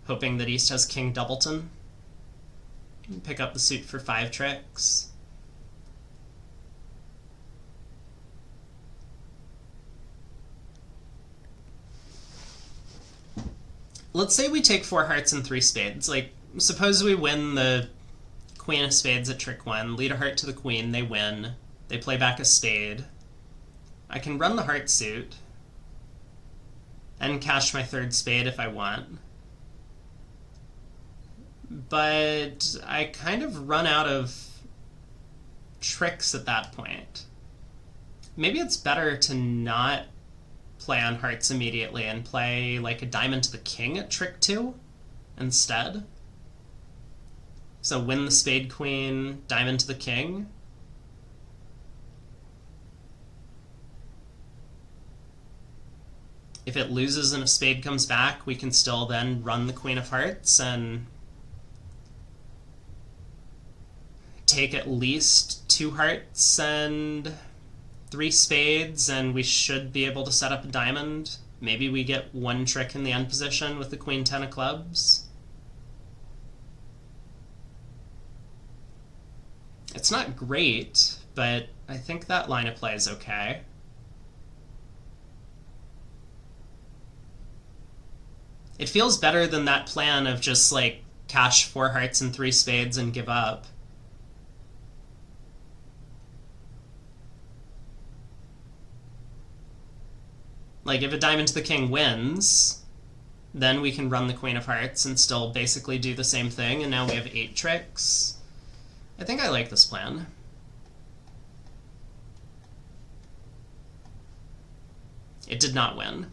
hoping that East has king doubleton. Pick up the suit for 5 tricks. Let's say we take 4 hearts and 3 spades. Like, suppose we win the queen of spades at trick 1, lead a heart to the queen, they win. They play back a spade. I can run the heart suit and cash my 3rd spade if I want. But I kind of run out of tricks at that point. Maybe it's better to not play on hearts immediately and play like a diamond to the king at trick 2 instead. So win the spade queen, diamond to the king. If it loses and a spade comes back, we can still then run the queen of hearts and take at least 2 hearts and 3 spades, and we should be able to set up a diamond. Maybe we get 1 trick in the end position with the queen 10 of clubs. It's not great, but I think that line of play is okay. It feels better than that plan of just like cash 4 hearts and 3 spades and give up. Like, if a diamond to the king wins, then we can run the queen of hearts and still basically do the same thing, and now we have 8 tricks. I think I like this plan. It did not win.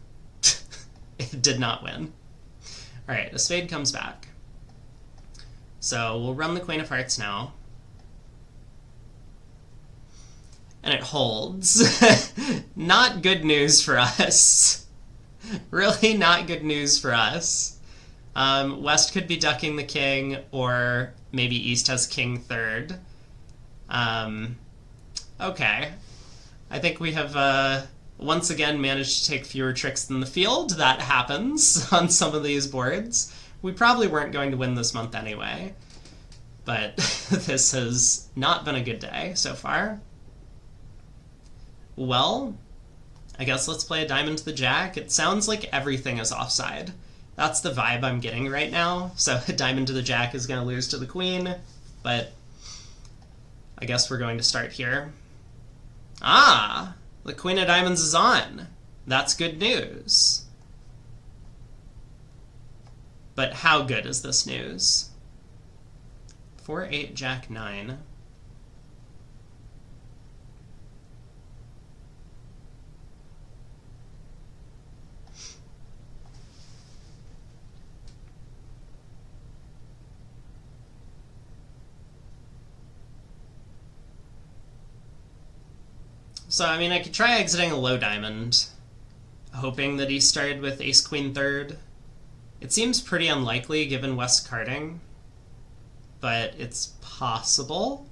It did not win. Alright, a spade comes back. So we'll run the queen of hearts now. And it holds. Not good news for us. Really not good news for us. West could be ducking the king, or maybe East has king 3rd. Okay. I think we have once again managed to take fewer tricks than the field. That happens on some of these boards. We probably weren't going to win this month anyway, but this has not been a good day so far. Well, I guess let's play a diamond to the jack. It sounds like everything is offside. That's the vibe I'm getting right now. So a diamond to the jack is going to lose to the queen, but I guess we're going to start here. Ah, the queen of diamonds is on. That's good news. But how good is this news? 4-8 jack 9. So, I mean, I could try exiting a low diamond, hoping that he started with ace-queen 3rd. It seems pretty unlikely given West's carding, but it's possible.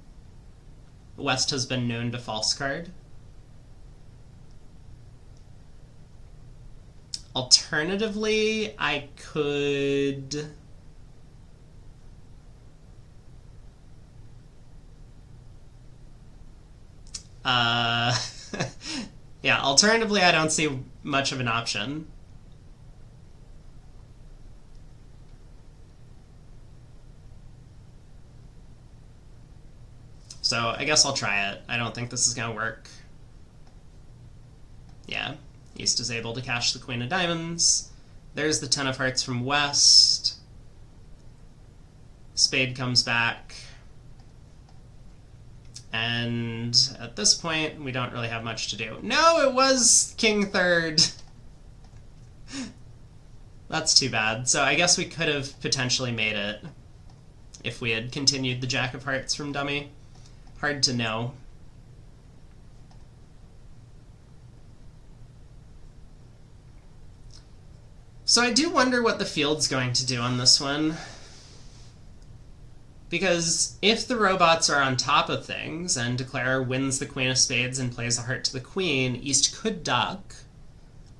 West has been known to false card. Alternatively, I could... yeah, alternatively, I don't see much of an option. So I guess I'll try it. I don't think this is going to work. Yeah, East is able to cash the queen of diamonds. There's the 10 of hearts from West. Spade comes back. And at this point, we don't really have much to do. No, it was king 3rd. That's too bad. So I guess we could have potentially made it. if we had continued the Jack of Hearts from dummy. Hard to know. So I do wonder what the field's going to do on this one. Because if the robots are on top of things and Declare wins the Queen of Spades and plays a heart to the Queen, East could duck.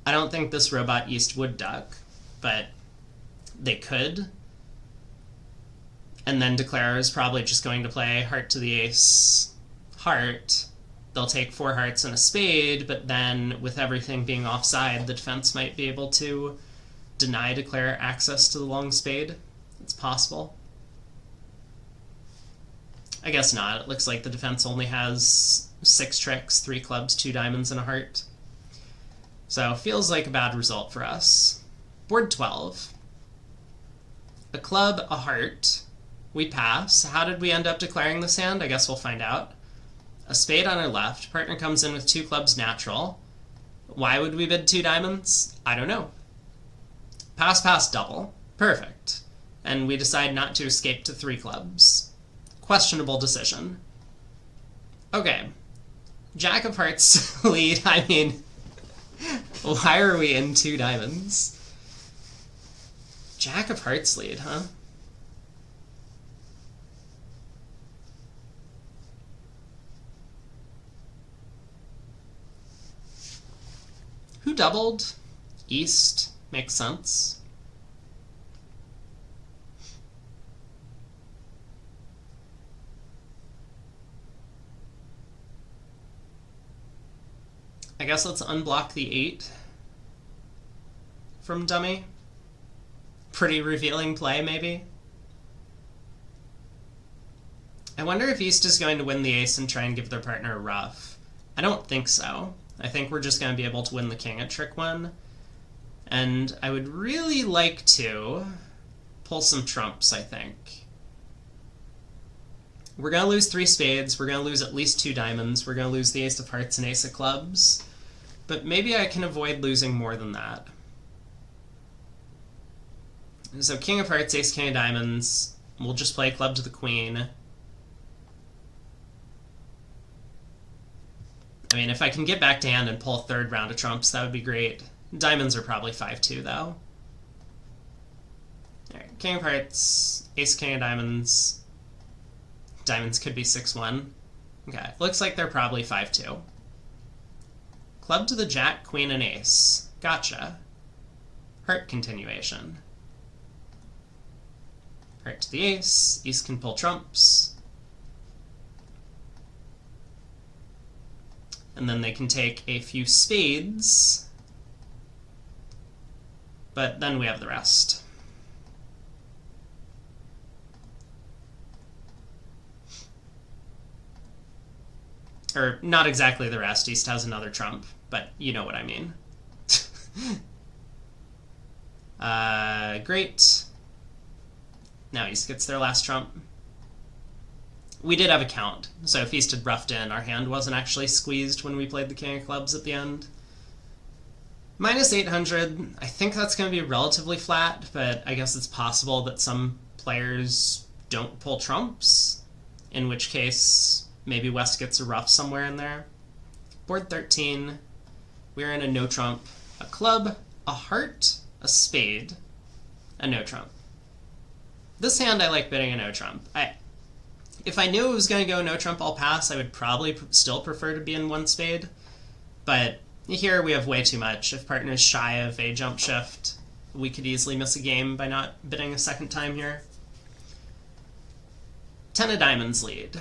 I don't think this robot East would duck, but they could. And then Declare is probably just going to play heart to the ace, heart. They'll take 4 hearts and a spade, but then with everything being offside, the defense might be able to deny Declare access to the long spade. It's possible. I guess not. It looks like the defense only has 6 tricks, 3 clubs, 2 diamonds, and a heart. So feels like a bad result for us. Board 12. A club, a heart. We pass. How did we end up declaring this hand? I guess we'll find out. A spade on our left. Partner comes in with 2 clubs natural. Why would we bid 2 diamonds? I don't know. Pass, pass, double. Perfect. And we decide not to escape to 3 clubs. Questionable decision. Okay. Jack of Hearts lead. I mean, why are we in 2 diamonds? Jack of Hearts lead, huh? Who doubled? East. Makes sense. I guess let's unblock the 8 from dummy. Pretty revealing play, maybe. I wonder if East is going to win the ace and try and give their partner a ruff. I don't think so. I think we're just going to be able to win the king at trick 1. And I would really like to pull some trumps, I think. We're going to lose 3 spades. We're going to lose at least 2 diamonds. We're going to lose the ace of hearts and ace of clubs. But maybe I can avoid losing more than that. So king of hearts, ace, king of diamonds. We'll just play club to the queen. I mean, if I can get back to hand and pull a 3rd round of trumps, that would be great. Diamonds are probably 5-2, though. Alright, king of hearts, ace, king of diamonds. Diamonds could be 6-1. Okay, looks like they're probably 5-2. Club to the jack, queen, and ace. Gotcha. Heart continuation. Heart to the ace. East can pull trumps. And then they can take a few spades. But then we have the rest. Or not exactly the rest. East has another trump, but you know what I mean. Great. Now East gets their last trump. We did have a count, so if East had roughed in, our hand wasn't actually squeezed when we played the king of clubs at the end. Minus 800, I think that's going to be relatively flat, but I guess it's possible that some players don't pull trumps, in which case maybe West gets a ruff somewhere in there. Board 13, we're in a no trump, a club, a heart, a spade, a no trump. This hand I like bidding a no trump. If I knew it was going to go no trump, I'll pass. I would probably still prefer to be in 1 spade, but here we have way too much. If partner's shy of a jump shift, we could easily miss a game by not bidding a second time here. 10 of diamonds lead.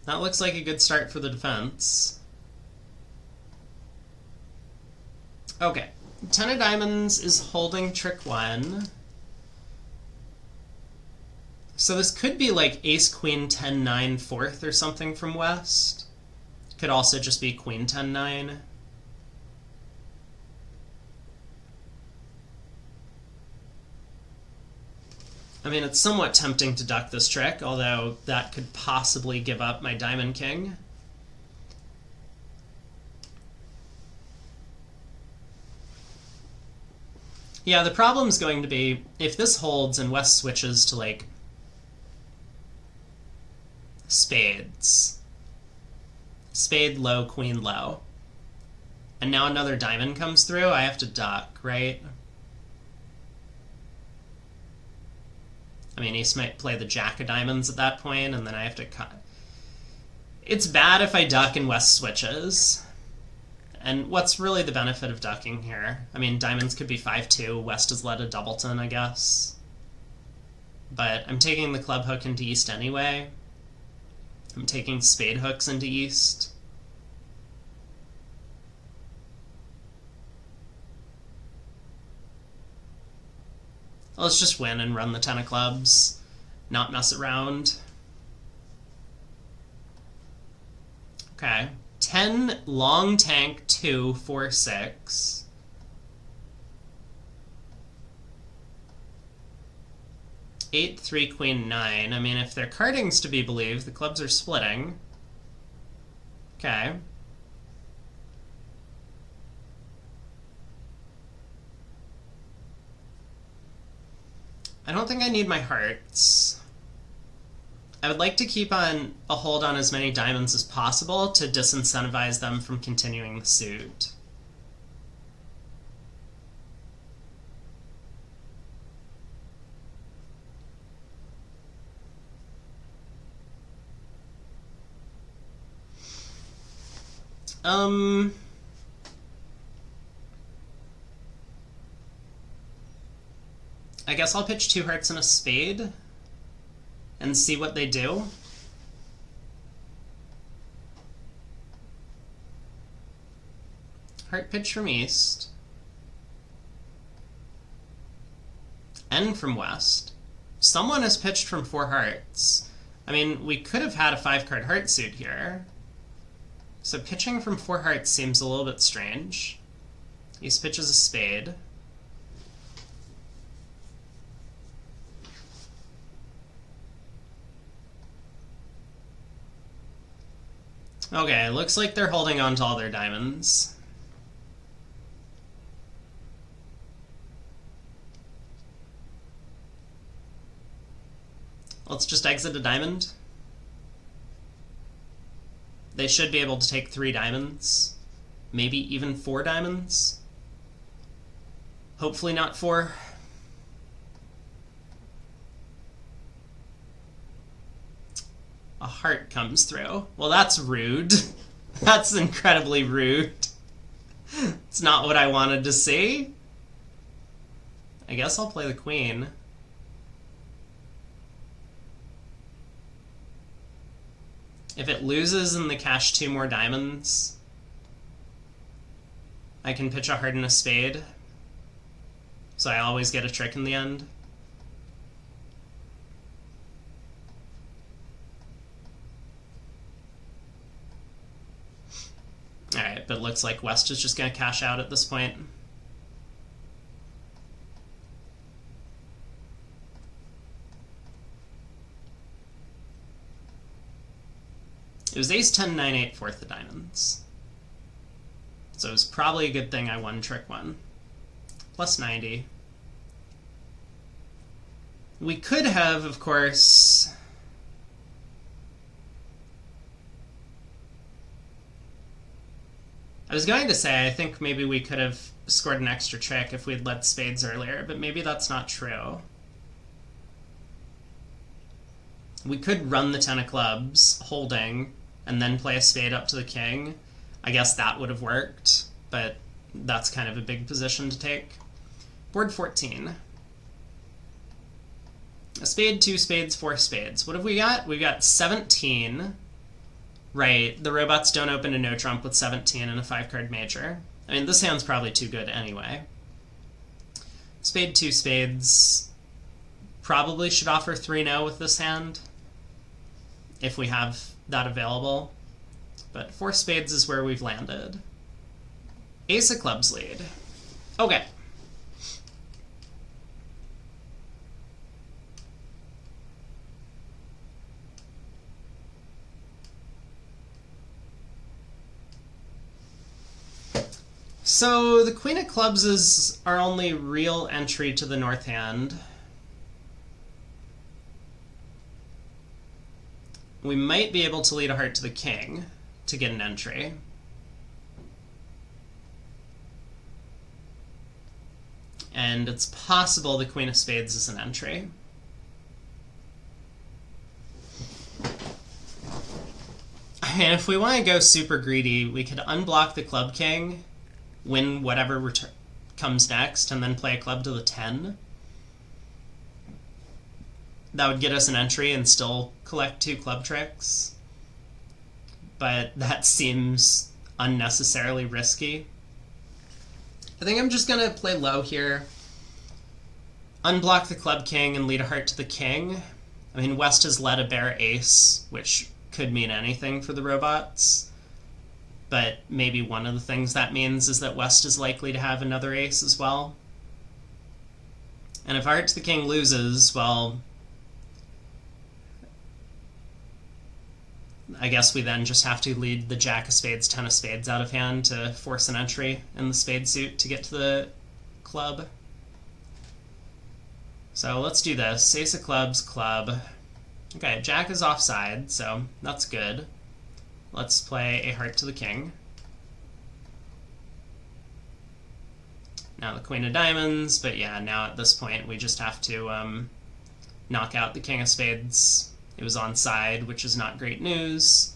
That looks like a good start for the defense. Okay, 10 of diamonds is holding trick 1. So this could be like ace, queen, 10, 9, 4th or something from West. Could also just be queen, 10, 9. I mean, it's somewhat tempting to duck this trick, although that could possibly give up my diamond king. Yeah, the problem's going to be if this holds and West switches to, like, spades. Spade low, queen low. And now another diamond comes through, I have to duck, right? I mean, Ace might play the jack of diamonds at that point, and then I have to cut. It's bad if I duck and West switches. And what's really the benefit of ducking here? I mean, diamonds could be 5-2. West has led a doubleton, I guess. But I'm taking the club hook into East anyway. I'm taking spade hooks into East. Let's just win and run the 10 of clubs. Not mess around. Okay. 10, long tank, 2, 4, 6. Eight, 3, queen, 9. I mean, if their carding's to be believed, the clubs are splitting. Okay. I don't think I need my hearts. I would like to keep on a hold on as many diamonds as possible to disincentivize them from continuing the suit. I guess I'll pitch 2 hearts and a spade and see what they do. Heart pitch from East. And from West. Someone has pitched from 4 hearts. I mean, we could have had a 5-card heart suit here. So pitching from 4 hearts seems a little bit strange. East pitches a spade. Okay, looks like they're holding on to all their diamonds. Let's just exit a diamond. They should be able to take 3 diamonds. Maybe even 4 diamonds. Hopefully not 4. A heart comes through. Well, that's rude. That's incredibly rude. It's not what I wanted to see. I guess I'll play the queen. If it loses and they cash 2 more diamonds, I can pitch a heart and a spade. So I always get a trick in the end. Alright, but it looks like West is just going to cash out at this point. It was ace 10, 9, 8, fourth of diamonds. So it was probably a good thing I won trick 1. Plus 90. We could have, of course... I was going to say, I think maybe we could have scored an extra trick if we'd led spades earlier, but maybe that's not true. We could run the 10 of clubs, holding, and then play a spade up to the king. I guess that would have worked, but that's kind of a big position to take. Board 14. A spade, 2 spades, 4 spades. What have we got? We've got 17. Right, the robots don't open a no trump with 17 and a 5-card major. I mean, this hand's probably too good anyway. Spade, 2 spades. Probably should offer 3-0 with this hand, if we have that available. But 4 spades is where we've landed. Ace of clubs lead. Okay. So the Queen of Clubs is our only real entry to the north hand. We might be able to lead a heart to the king to get an entry. And it's possible the Queen of Spades is an entry. And if we want to go super greedy, we could unblock the club king, win whatever comes next, and then play a club to the 10. That would get us an entry and still collect 2 club tricks. But that seems unnecessarily risky. I think I'm just going to play low here, unblock the club king, and lead a heart to the king. I mean, West has led a bear ace, which could mean anything for the robots. But maybe one of the things that means is that West is likely to have another ace as well. And if heart to the king loses, well, I guess we then just have to lead the jack of spades, 10 of spades out of hand to force an entry in the spade suit to get to the club. So let's do this. Ace of clubs, club. Okay, jack is offside, so that's good. Let's play a heart to the king. Now the queen of diamonds, but yeah, now at this point we just have to knock out the king of spades. It was onside, which is not great news.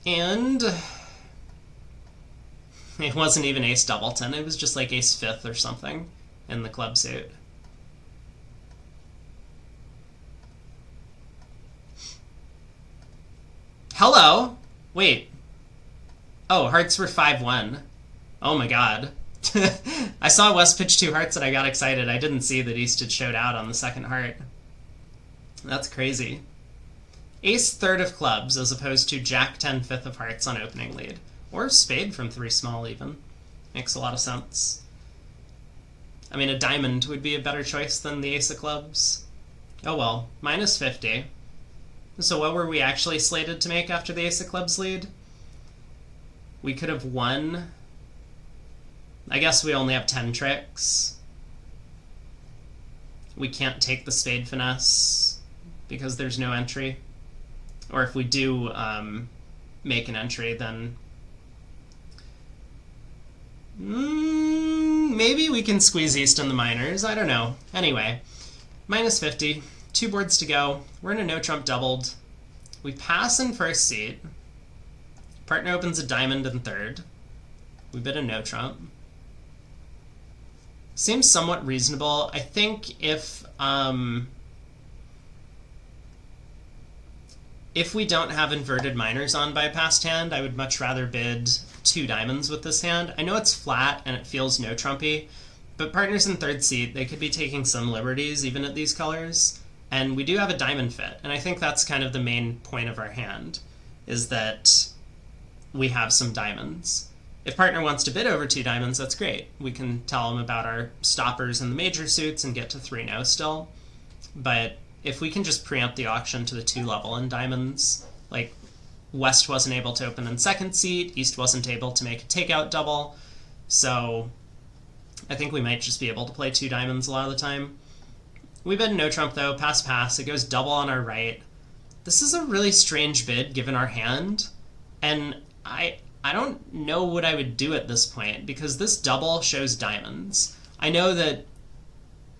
And it wasn't even ace doubleton, it was just like ace fifth or something in the club suit. Hello? Wait. Oh, hearts were 5-1. Oh my god. I saw West pitch 2 hearts and I got excited. I didn't see that East had showed out on the second heart. That's crazy. Ace third of clubs as opposed to jack 10 fifth of hearts on opening lead. Or spade from 3 small even. Makes a lot of sense. I mean, a diamond would be a better choice than the ace of clubs. Oh well, minus 50. So what were we actually slated to make after the ace of clubs lead? We could have won. I guess we only have 10 tricks. We can't take the spade finesse because there's no entry. Or if we do make an entry, then maybe we can squeeze East in the minors. I don't know. Anyway, minus 50. 2 boards to go. We're in a no-trump doubled. We pass in first seat. Partner opens a diamond in third. We bid a no-trump. Seems somewhat reasonable. I think if we don't have inverted minors on by past hand, I would much rather bid 2 diamonds with this hand. I know it's flat and it feels no-trumpy, but partners in third seat, they could be taking some liberties even at these colors. And we do have a diamond fit, and I think that's kind of the main point of our hand, is that we have some diamonds. If partner wants to bid over 2 diamonds, that's great. We can tell him about our stoppers in the major suits and get to 3-no still. But if we can just preempt the auction to the 2 level in diamonds, like West wasn't able to open in second seat, East wasn't able to make a takeout double, so I think we might just be able to play 2 diamonds a lot of the time. We bid no trump though, pass, it goes double on our right. This is a really strange bid given our hand, and I don't know what I would do at this point, because this double shows diamonds. I know that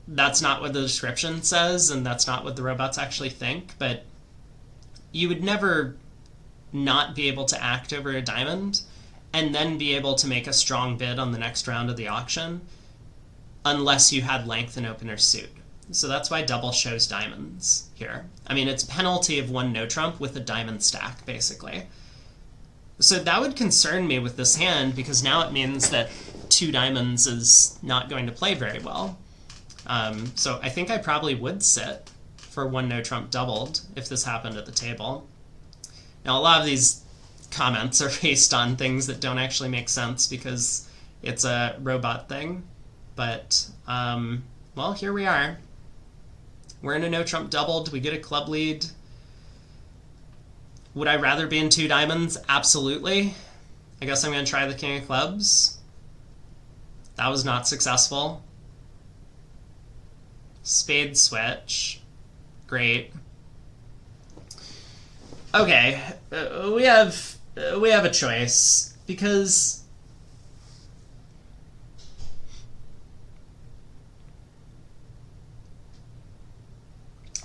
that's not what the description says, and that's not what the robots actually think, but you would never not be able to act over a diamond and then be able to make a strong bid on the next round of the auction unless you had length in opener suit. So that's why double shows diamonds here. I mean, it's penalty of 1 no trump with a diamond stack, basically. So that would concern me with this hand, because now it means that 2 diamonds is not going to play very well. So I think I probably would sit for 1 no trump doubled if this happened at the table. Now, a lot of these comments are based on things that don't actually make sense because it's a robot thing. But, well, here we are. We're in a no trump doubled. We get a club lead. Would I rather be in 2 diamonds? Absolutely. I guess I'm going to try the king of clubs. That was not successful. Spade switch. Great. Okay, we have a choice, because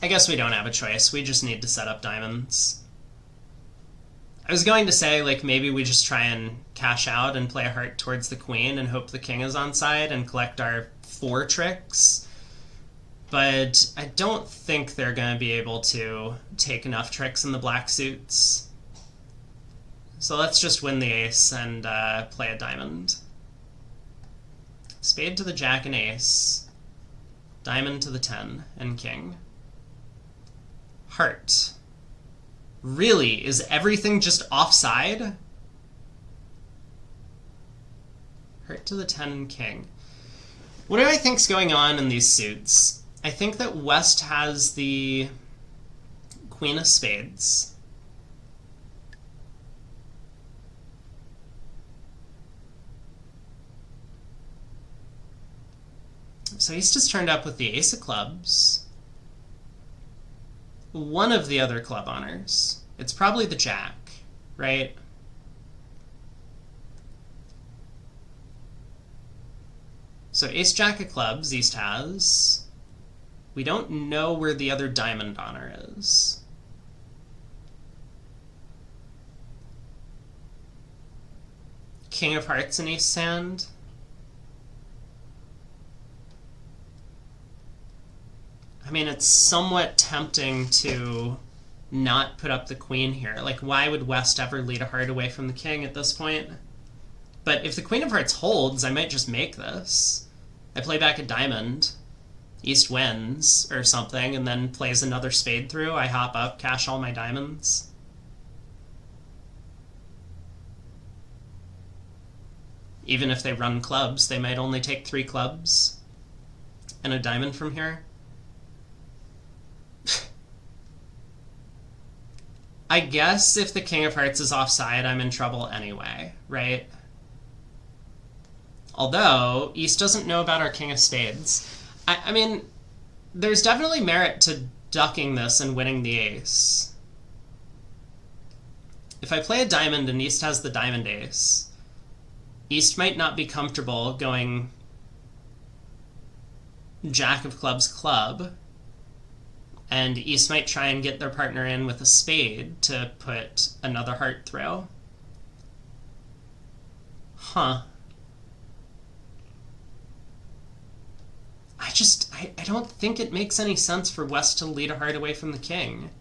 I guess we don't have a choice. We just need to set up diamonds. I was going to say, like, maybe we just try and cash out and play a heart towards the queen and hope the king is on side and collect our 4 tricks. But I don't think they're going to be able to take enough tricks in the black suits. So let's just win the ace and play a diamond. Spade to the jack and ace. Diamond to the 10 and king. Heart. Really? Is everything just offside? Heart to the 10 and king. What do I think's going on in these suits? I think that West has the queen of spades. So East has turned up with the ace of clubs. One of the other club honors. It's probably the jack, right? So ace jack of clubs, East has. We don't know where the other diamond honor is. King of hearts in East's hand. I mean, it's somewhat tempting to not put up the queen here. Like, why would West ever lead a heart away from the king at this point? But if the queen of hearts holds, I might just make this. I play back a diamond. East wins or something, and then plays another spade through. I hop up, cash all my diamonds. Even if they run clubs, they might only take 3 clubs and a diamond from here. I guess if the king of hearts is offside, I'm in trouble anyway, right? Although, East doesn't know about our king of spades. I mean, there's definitely merit to ducking this and winning the ace. If I play a diamond and East has the diamond ace, East might not be comfortable going jack of clubs club, and East might try and get their partner in with a spade to put another heart through. Huh. I don't think it makes any sense for West to lead a heart away from the king.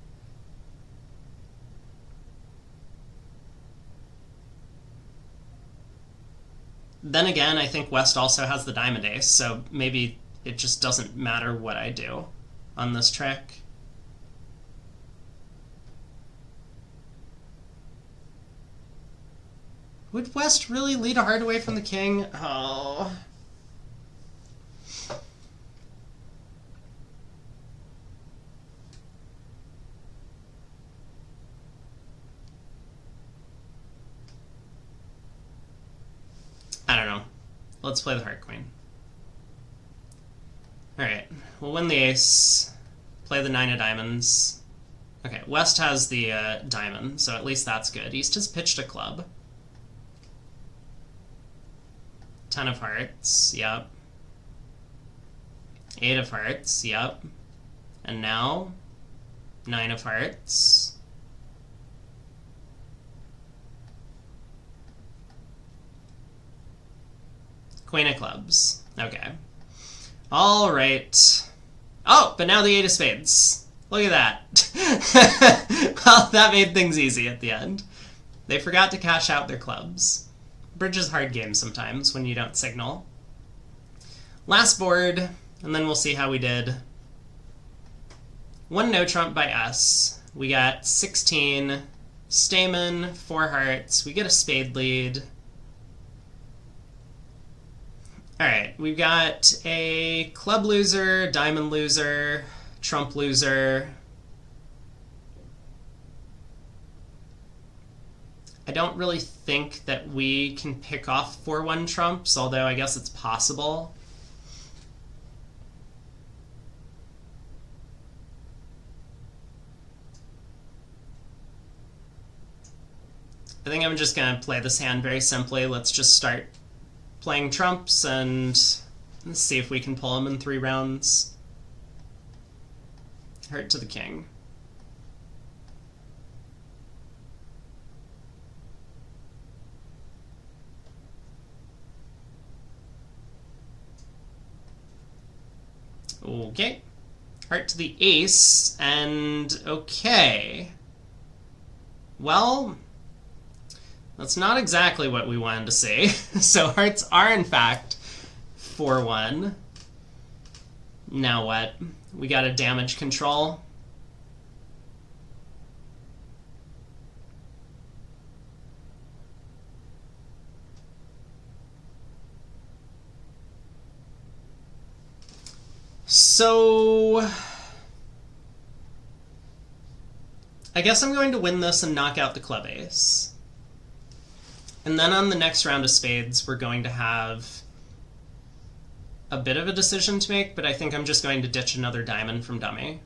Then again, I think West also has the diamond ace, so maybe it just doesn't matter what I do on this trick. Would West really lead a heart away from the king? Oh. I don't know. Let's play the heart queen. Alright, we'll win the ace, play the 9 of diamonds. Okay, West has the diamond, so at least that's good. East has pitched a club. 10 of hearts, yep. 8 of hearts, yep. And now, 9 of hearts. Queen of clubs. Okay. All right. Oh, but now the 8 of spades. Look at that. Well, that made things easy at the end. They forgot to cash out their clubs. Bridge is a hard game sometimes when you don't signal. Last board, and then we'll see how we did. 1 no trump by us. We got 16, Stamen, 4 hearts. We get a spade lead. Alright, we've got a club loser, diamond loser, trump loser. I don't really think that we can pick off 4-1 trumps, although I guess it's possible. I think I'm just going to play this hand very simply. Let's just start playing trumps and see if we can pull them in 3 rounds. Heart to the king. Okay. Heart to the ace, and okay. Well, that's not exactly what we wanted to see. So hearts are, in fact, 4-1. Now what? We got a damage control. So I guess I'm going to win this and knock out the club ace. And then on the next round of spades, we're going to have a bit of a decision to make, but I think I'm just going to ditch another diamond from dummy.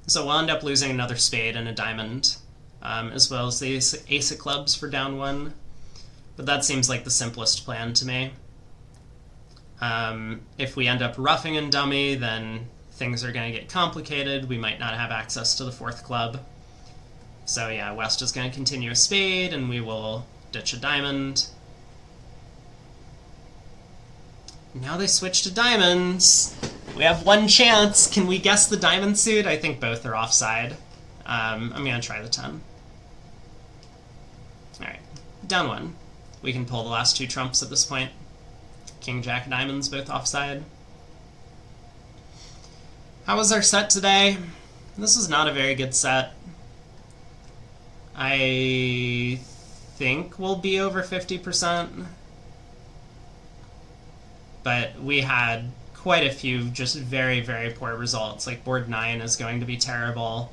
So we'll end up losing another spade and a diamond, as well as the ace of clubs for down 1. But that seems like the simplest plan to me. If we end up roughing in dummy, then things are going to get complicated. We might not have access to the 4th club. So yeah, West is going to continue a spade, and we will ditch a diamond. Now they switch to diamonds. We have 1 chance. Can we guess the diamond suit? I think both are offside. I'm going to try the 10. Alright, down 1. We can pull the last 2 trumps at this point. King, Jack, diamonds, both offside. How was our set today? This was not a very good set. I think we'll be over 50%. But we had quite a few just very, very poor results. Like board 9 is going to be terrible.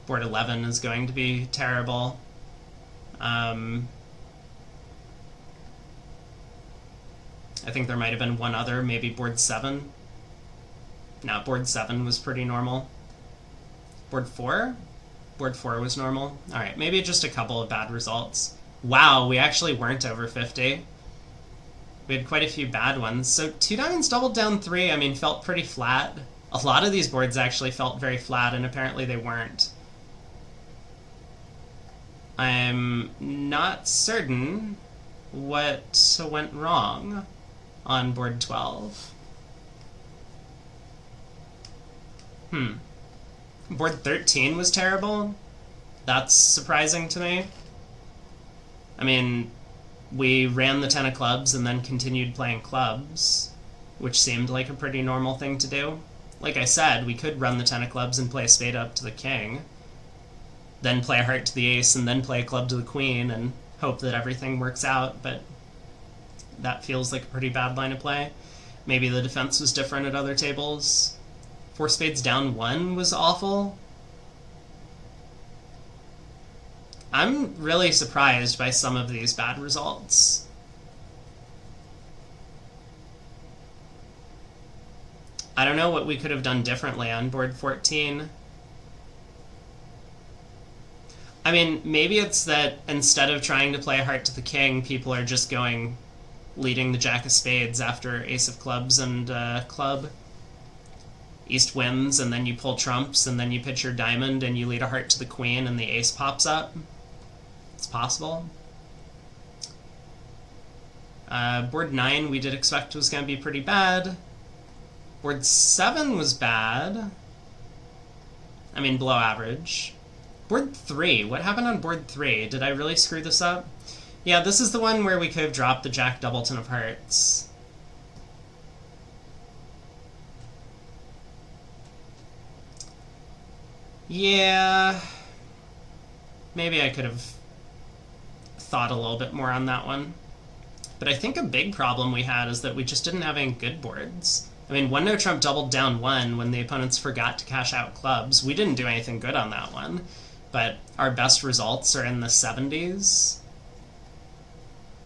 Board 11 is going to be terrible. I think there might have been one other, maybe board 7. No, board 7 was pretty normal. Board 4? Board 4 was normal. Alright, maybe just a couple of bad results. Wow, we actually weren't over 50. We had quite a few bad ones. So 2 diamonds doubled down 3, I mean, felt pretty flat. A lot of these boards actually felt very flat, and apparently they weren't. I'm not certain what went wrong on board 12. Board 13 was terrible? That's surprising to me. I mean, we ran the 10 of clubs and then continued playing clubs, which seemed like a pretty normal thing to do. Like I said, we could run the 10 of clubs and play a spade up to the king, then play a heart to the ace, and then play a club to the queen, and hope that everything works out, but that feels like a pretty bad line of play. Maybe the defense was different at other tables. 4 spades down 1 was awful. I'm really surprised by some of these bad results. I don't know what we could have done differently on board 14. I mean, maybe it's that instead of trying to play a heart to the king, people are just going leading the jack of spades after ace of clubs and club. East wins, and then you pull trumps, and then you pitch your diamond, and you lead a heart to the queen, and the ace pops up. It's possible. Board 9 we did expect was going to be pretty bad. Board 7 was bad. I mean, below average. Board 3. What happened on board 3? Did I really screw this up? Yeah, this is the one where we could have dropped the Jack Doubleton of Hearts. Yeah. Maybe I could have thought a little bit more on that one. But I think a big problem we had is that we just didn't have any good boards. I mean, 1-no trump doubled down 1 when the opponents forgot to cash out clubs. We didn't do anything good on that one. but our best results are in the 70s.